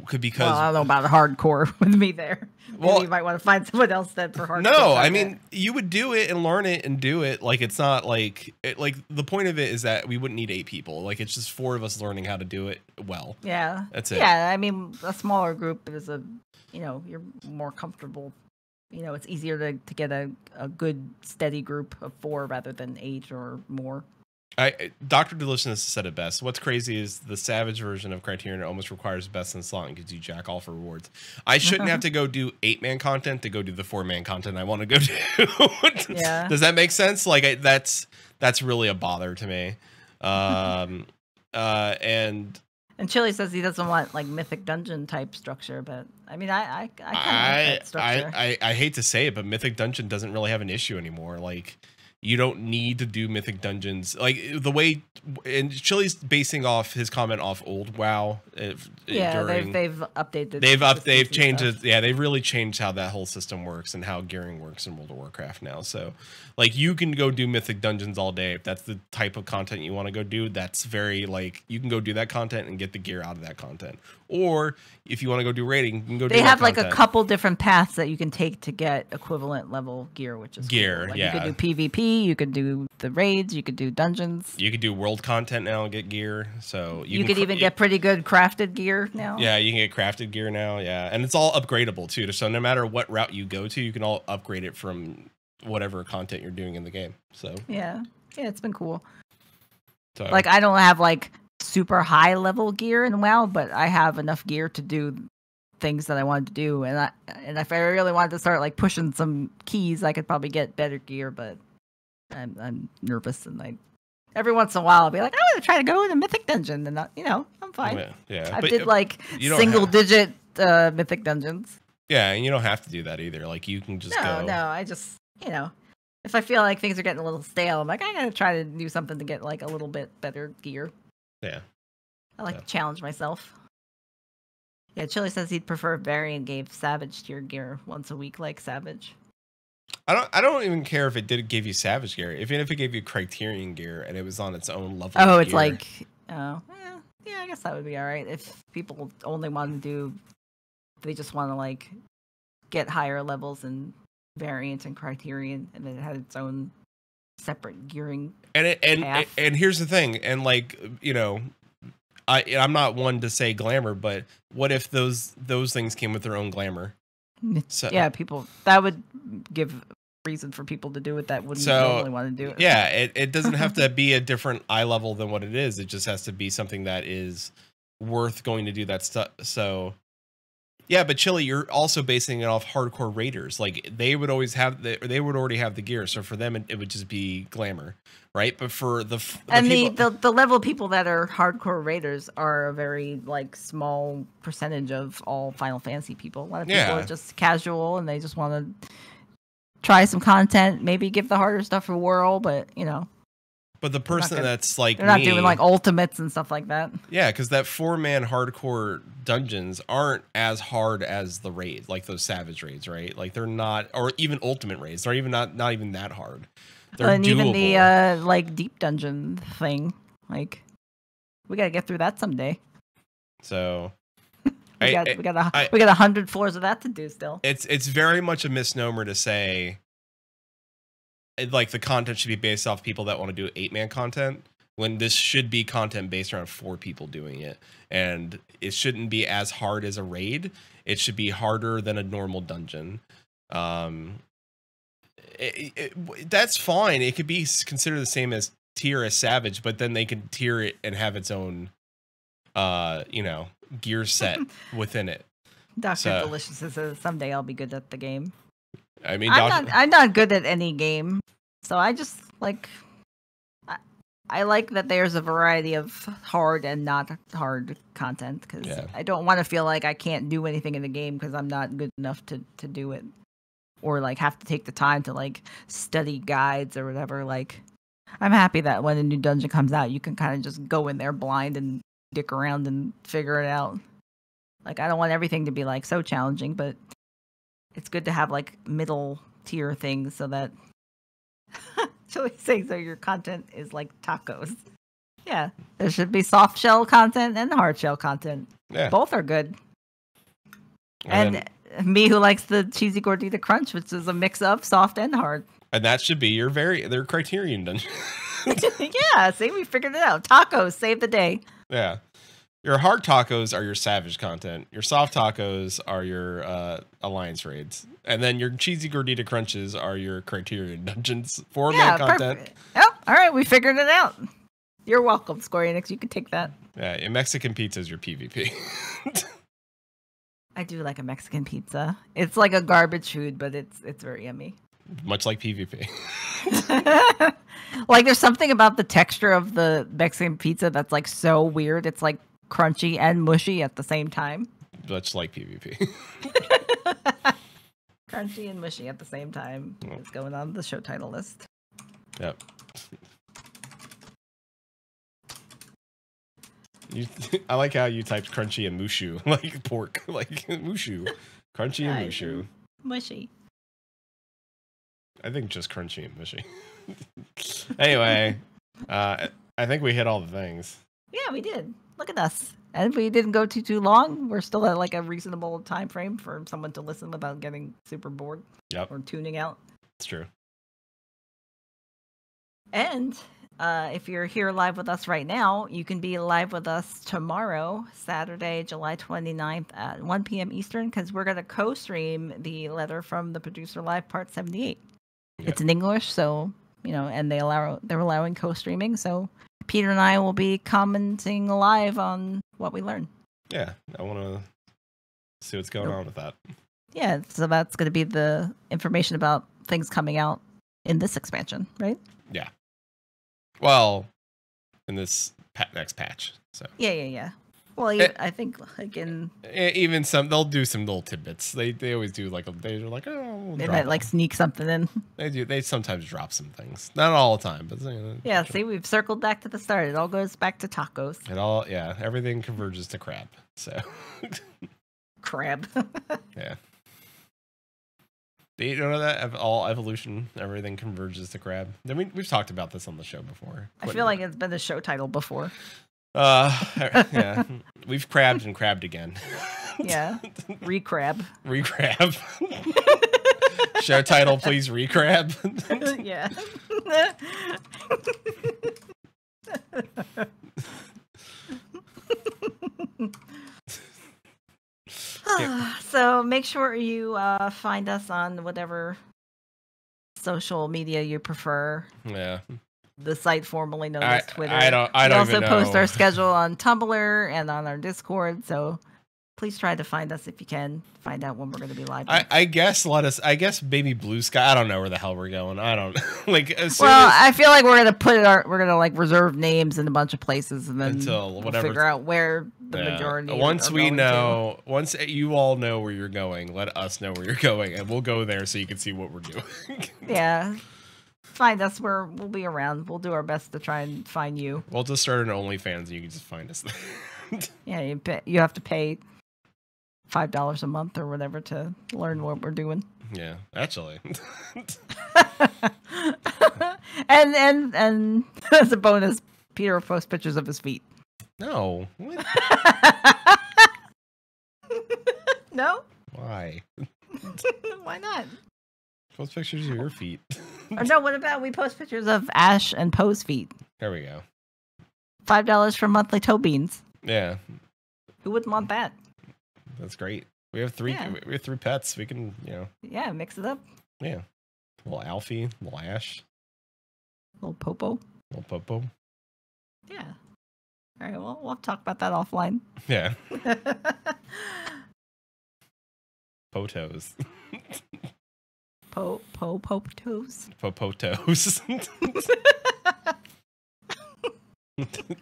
Because I don't know about hardcore with me there. Maybe you might want to find someone else then for hardcore. No, I mean, you would do it and learn it and do it. Like, it's not like like the point of it is that we wouldn't need 8 people. Like, it's just 4 of us learning how to do it well. Yeah, that's it. Yeah, I mean, a smaller group is you're more comfortable. It's easier to get a good steady group of 4 rather than 8 or more. Dr. Deliciousness said it best. What's crazy is the Savage version of Criterion almost requires best in slot and gives you jack all for rewards. I shouldn't have to go do 8-man content to go do the 4-man content I want to go do. Yeah. Does that make sense? Like that's really a bother to me. And Chili says he doesn't want like Mythic Dungeon type structure, but I mean, I kind of like that structure. I hate to say it, but Mythic Dungeon doesn't really have an issue anymore. Like, you don't need to do Mythic Dungeons. Like the way, and Chili's basing off his comment off old WoW. They've updated. They've changed it. Yeah, they've really changed how that whole system works and how gearing works in World of Warcraft now. So, like, you can go do Mythic Dungeons all day if that's the type of content you want to go do. That's very like, you can go do that content and get the gear out of that content. Or if you want to go do raiding, you can go. They have like a couple different paths that you can take to get equivalent level gear, which is gear. Cool. Like, yeah, you could do PvP, you could do the raids, you could do dungeons. You could do world content now and get gear. So you could even get pretty good crafted gear now. Yeah, you can get crafted gear now. Yeah, and it's all upgradable too. So no matter what route you go to, you can all upgrade it from whatever content you're doing in the game. So yeah, it's been cool. So, like, I don't have like super high level gear in WoW, but I have enough gear to do things that I wanted to do, and if I really wanted to start like pushing some keys, I could probably get better gear, but I'm nervous, and every once in a while I'll be like, I want to try to go in a Mythic Dungeon, and I'm fine. Yeah, I did like single digit Mythic Dungeons. Yeah, and you don't have to do that either. Like, you can just go. No, I just if I feel like things are getting a little stale, I'm like, I gotta try to do something to get like a little bit better gear. Yeah. I like to challenge myself. Yeah, Chili says he'd prefer variant gave Savage tier gear once a week, like Savage. I don't even care if it give you Savage gear. Even if it gave you Criterion gear and it was on its own level. Oh, it's gear. Like, yeah, I guess that would be all right if people only want to do. They just want to like get higher levels in variant and Criterion, and then it had its own separate gearing. And here's the thing, and like, I'm not one to say glamour, but what if those things came with their own glamour? So, yeah, that would give reason for people to do it that wouldn't normally want to do it. Yeah, it doesn't have to be a different eye level than what it is. It just has to be something that is worth going to do that stuff. So yeah, but Chili, you're also basing it off hardcore raiders. Like, they would always have they would already have the gear, so for them it would just be glamour, right? But for the level of people that are hardcore raiders are a very like small percentage of all Final Fantasy people. A lot of people are just casual and they just want to try some content, maybe give the harder stuff a whirl, but But the person that's like they're not doing like ultimates and stuff like that. Yeah, because that 4-man hardcore dungeons aren't as hard as the raid, like those savage raids, right? Like they're not, or even ultimate raids. They're even not even that hard. They're and doable. Even the like deep dungeon thing, like we gotta get through that someday. So we got 100 floors of that to do still. It's very much a misnomer to say like the content should be based off people that want to do 8-man content, when this should be content based around 4 people doing it. And it shouldn't be as hard as a raid. It should be harder than a normal dungeon. That's fine. It could be considered the same as tier as Savage, but then they can tier it and have its own gear set within it. Dr. Delicious says someday I'll be good at the game. I mean, I'm not good at any game, so I just like I like that there's a variety of hard and not hard content, because I don't want to feel like I can't do anything in the game because I'm not good enough to do it, or like have to take the time to like study guides or whatever. Like I'm happy that when a new dungeon comes out, you can kind of just go in there blind and dick around and figure it out. Like I don't want everything to be like so challenging, but it's good to have like middle tier things so that so we say so your content is like tacos. Yeah. There should be soft shell content and hard shell content. Yeah. Both are good. And me who likes the cheesy gordita crunch, which is a mix of soft and hard. And that should be their criterion dungeon. Yeah, see, we figured it out. Tacos save the day. Yeah. Your hard tacos are your savage content. Your soft tacos are your alliance raids. And then your cheesy gordita crunches are your criterion dungeons. 4-man content. Perfect. Oh, all right, we figured it out. You're welcome, Square Enix. You can take that. Yeah, and Mexican pizza is your PvP. I do like a Mexican pizza. It's like a garbage food, but it's very yummy. Much like PvP. Like there's something about the texture of the Mexican pizza that's like so weird. It's like crunchy and mushy at the same time. Much like PvP. Crunchy and mushy at the same time. It's going on the show title list. Yep. I like how you typed crunchy and mushu, like pork, like mushu. Crunchy and mushu. Mushy. I think just crunchy and mushy. Anyway, I think we hit all the things. Yeah, we did. Look at us. And we didn't go too long. We're still at like a reasonable time frame for someone to listen without getting super bored. Yep. Or tuning out. It's true. And if you're here live with us right now, you can be live with us tomorrow, Saturday, July 29th at 1 p.m. Eastern, because we're going to co-stream the letter from the producer live part 78. Yep. It's in English, so, and they're allowing co-streaming, so Peter and I will be commenting live on what we learn. Yeah, I want to see what's going on with that. Yeah, so that's going to be the information about things coming out in this expansion, right? Yeah. Well, in this next patch. So. Yeah. Well, I think like even they'll do some little tidbits. They always do they're like, oh, they might like sneak something in. They do. They sometimes drop some things, not all the time, but yeah. See, we've circled back to the start. It all goes back to tacos. Everything converges to crab. So crab. Yeah. Do you know that all evolution, everything converges to crab? I mean, we've talked about this on the show before. I feel like it's been a show title before. Yeah, we've crabbed and crabbed again. Yeah, recrab. Recrab. Show title, please. Recrab. Yeah. So make sure you find us on whatever social media you prefer. Yeah. The site formerly known as Twitter. I don't we also even know. Post our schedule on Tumblr and on our Discord, so please try to find us if you can. Find out when we're going to be live. I guess maybe Blue Sky. I don't know where the hell we're going. I don't I feel like we're gonna like reserve names in a bunch of places and then until we'll figure out where the majority. Once you all know where you're going, let us know where you're going, and we'll go there so you can see what we're doing. Yeah. find us. We'll be around. We'll do our best to try and find you. We'll just start an OnlyFans and you can just find us. Yeah, you have to pay $5 a month or whatever to learn what we're doing. Yeah, actually. and as a bonus, Peter will post pictures of his feet. No. What? No? Why? Why not? Post pictures of your feet. Or no, what about we post pictures of Ash and Poe's feet? There we go. $5 for monthly toe beans. Yeah. Who wouldn't want that? That's great. We have three. Yeah. We have 3 pets. We can, Yeah, mix it up. Yeah. Little Alfie, little Ash, Little Popo. little Popo. Yeah. All right. Well, we'll talk about that offline. Yeah. Potos. Potos. Popotos.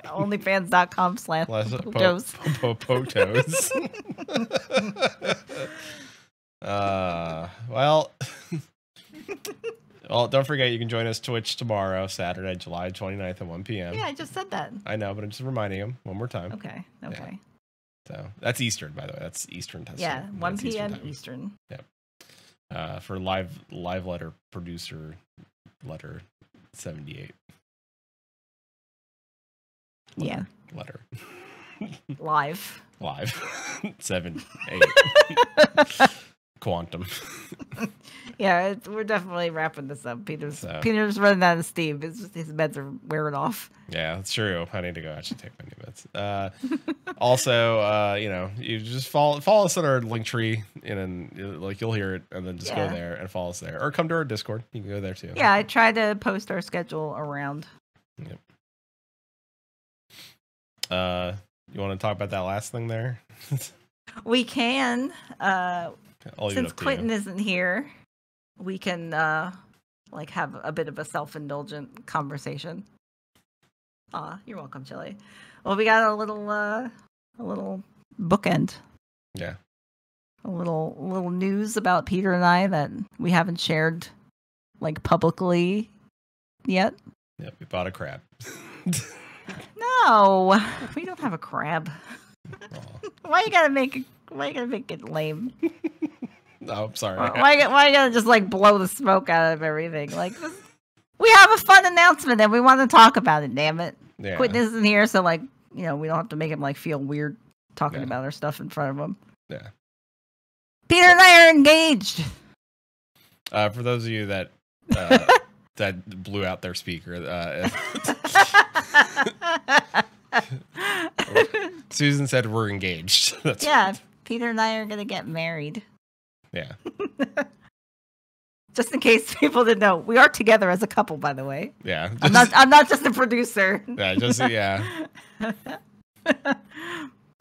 Onlyfans.com/potos. Popotos. Well, don't forget you can join us Twitch tomorrow, Saturday, July 29th at 1 p.m. Yeah, I just said that. I know, but I'm just reminding him one more time. Okay. Yeah. So that's Eastern, by the way. That's Eastern time. Yeah, 1 That's p.m. Eastern. Yep. For live letter producer letter 78. Yeah. Letter. Live. 7, 8. Quantum. Yeah, we're definitely wrapping this up. Peter's running out of steam. It's just, his meds are wearing off. Yeah, that's true. I need to go actually take my new meds. Also, you just follow us on our link tree, and you'll hear it, and then just go there and follow us there, or come to our Discord. You can go there too. Yeah, I try to post our schedule around. Yep. You want to talk about that last thing there? We can. Since Quinton you. isn't here, we can have a bit of a self-indulgent conversation. You're welcome, Chili. Well, we got a little bookend. Yeah. A little news about Peter and I that we haven't shared publicly yet. Yeah, we bought a crab. No, we don't have a crab. Why you gotta make it lame? No, I'm sorry. Why you gotta just blow the smoke out of everything? We have a fun announcement and we want to talk about it. Damn it! Yeah. Quinton isn't here, so we don't have to make him feel weird talking about our stuff in front of him. Yeah. Peter and I are engaged. For those of you that that blew out their speaker, Susan said we're engaged. Peter and I are gonna get married. Yeah. Just in case people didn't know, we are together as a couple, by the way. Yeah. I'm not just a producer. Yeah.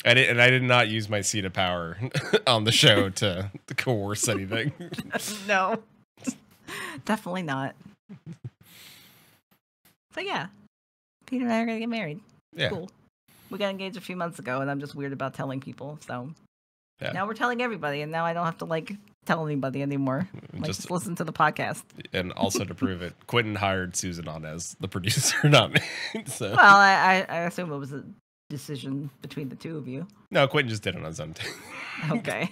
I did not use my seat of power on the show to coerce anything. No. Definitely not. So yeah. Peter and I are gonna get married. Yeah. Cool. We got engaged a few months ago, and I'm just weird about telling people. So now we're telling everybody, and now I don't have to tell anybody anymore. Just listen to the podcast. And also to prove it, Quinton hired Susan on as the producer, not me. So. Well, I assume it was a decision between the two of you. No, Quinton just did it on his own. Okay.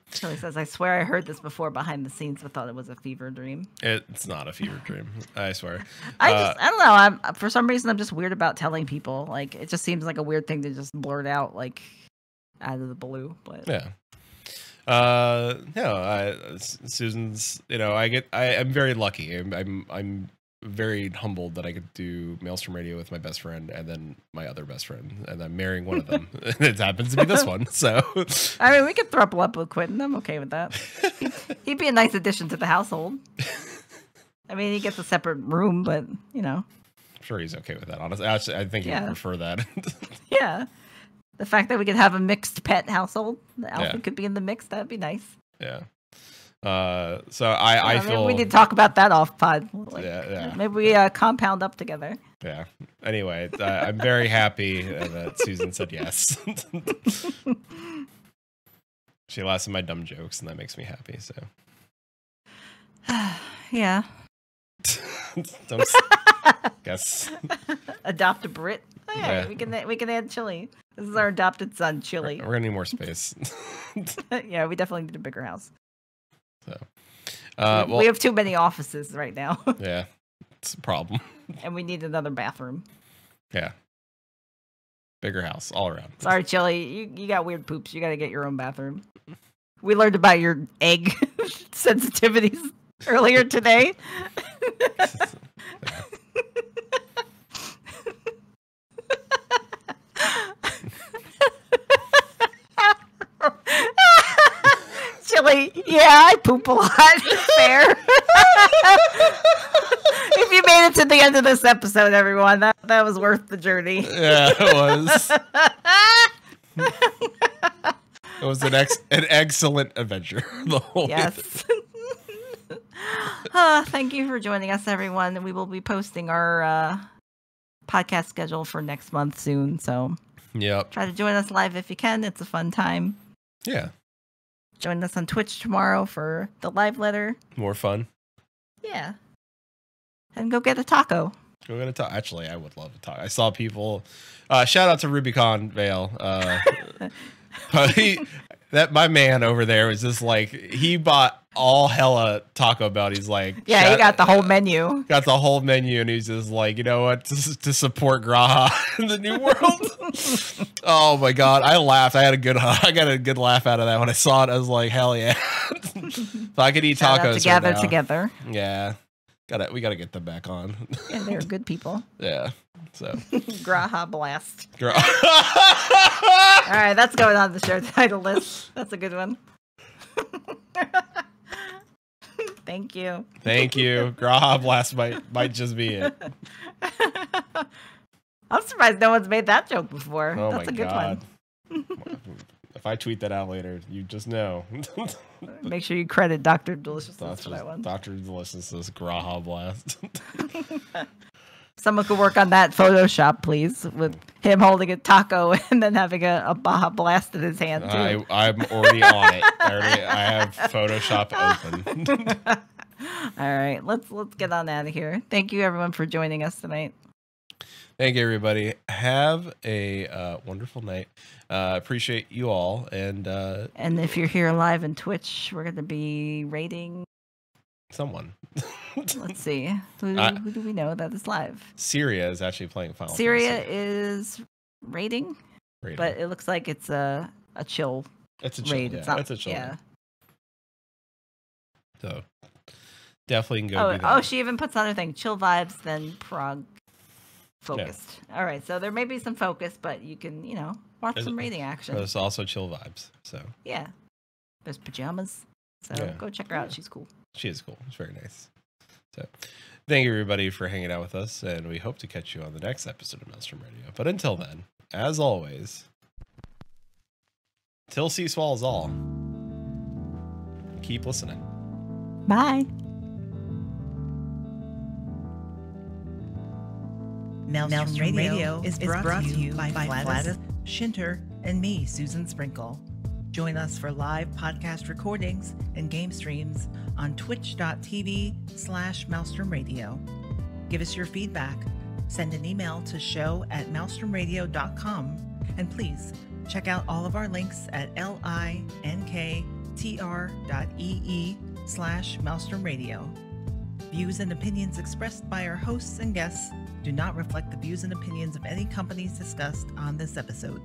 So he says, I swear I heard this before behind the scenes, but thought it was a fever dream. It's not a fever dream. I swear. I don't know. For some reason, I'm just weird about telling people. It just seems like a weird thing to just blurt out, out of the blue. But yeah. Susan's, I'm very lucky. I'm very humbled that I could do Maelstrom Radio with my best friend and then my other best friend, and I'm marrying one of them. It happens to be this one. So I mean, we could throuple up with Quinton. I'm okay with that. He'd be a nice addition to the household. I mean, he gets a separate room, but I'm sure he's okay with that. Honestly, actually, I think he would prefer that. Yeah, the fact that we could have a mixed pet household, the Alfie could be in the mix. That'd be nice. Yeah. So I feel we need to talk about that off pod. Yeah. Maybe we compound up together. Yeah. Anyway, I'm very happy that Susan said yes. She laughs at my dumb jokes, and that makes me happy. So Yeah. Don't guess. Adopt a Brit. Okay, Yeah. we can add Chili. This is our adopted son, Chili. We're gonna need more space. Yeah, we definitely need a bigger house. So, We have too many offices right now. yeah, it's a problem. And we need another bathroom. Yeah, bigger house all around. Sorry, Chili. You got weird poops. You got to get your own bathroom. We learned about your egg sensitivities earlier today. Chili, yeah, I poop a lot. Fair. If you made it to the end of this episode, everyone, that was worth the journey. Yeah, it was. It was an excellent adventure. The whole Yes. Thank you for joining us, everyone. We will be posting our podcast schedule for next month soon. So Yep. try to join us live if you can. It's a fun time. Yeah. Join us on Twitch tomorrow for the live letter. More fun. Yeah. And go get a taco. We're gonna talk. Actually, I would love to talk. I saw people. Shout out to Rubicon Vale. My man over there was just like, he bought all hella Taco Bell. He's like, yeah, he got the whole menu. Got the whole menu, and he's just like, you know what, to support Graha in the new world. Oh my god, I laughed. I got a good laugh out of that when I saw it. I was like, hell yeah! So I could eat tacos Together. Yeah, we gotta get them back on. Yeah, they're good people. Yeah. So Graha Blast. All right, that's going on the show title list. That's a good one. Thank you. Thank you. Graha Blast might just be it. I'm surprised no one's made that joke before. Oh That's my a good god. one. If I tweet that out later, you just know. Make sure you credit Dr. Deliciousness for that one. Dr. Deliciousness Graha Blast. Someone could work on that Photoshop, please, with him holding a taco and then having a Baja Blast in his hand, too. I'm already on it. I have Photoshop open. All right, let's get on out of here. Thank you, everyone, for joining us tonight. Thank you, everybody. Have a wonderful night. Appreciate you all. And if you're here live in Twitch, we're going to be rating someone. Let's see. Who do we know that is live? Syria is actually playing Final Syria Fantasy. is raiding, but it looks like it's a chill. It's a chill raid. Yeah, it's not, it's a chill. Yeah. So definitely can go do that. Oh, she even puts another thing: chill vibes, then prog focused. Yeah. All right, so there may be some focus, but you can watch some raiding action. There's also chill vibes. So yeah, there's pajamas. So go check her out. She's cool. She is cool. It's very nice. So thank you, everybody, for hanging out with us, and we hope to catch you on the next episode of Maelstrom Radio. But until then, as always, till sea swallows all, keep listening. Bye. Maelstrom Radio is brought to you by Gladys, Shinter, and me, SusanSprinkle. Join us for live podcast recordings and game streams on twitch.tv/Maelstrom Radio. Give us your feedback. Send an email to show@maelstromradio.com. And please check out all of our links at linktr.ee/Maelstrom Radio. Views and opinions expressed by our hosts and guests do not reflect the views and opinions of any companies discussed on this episode.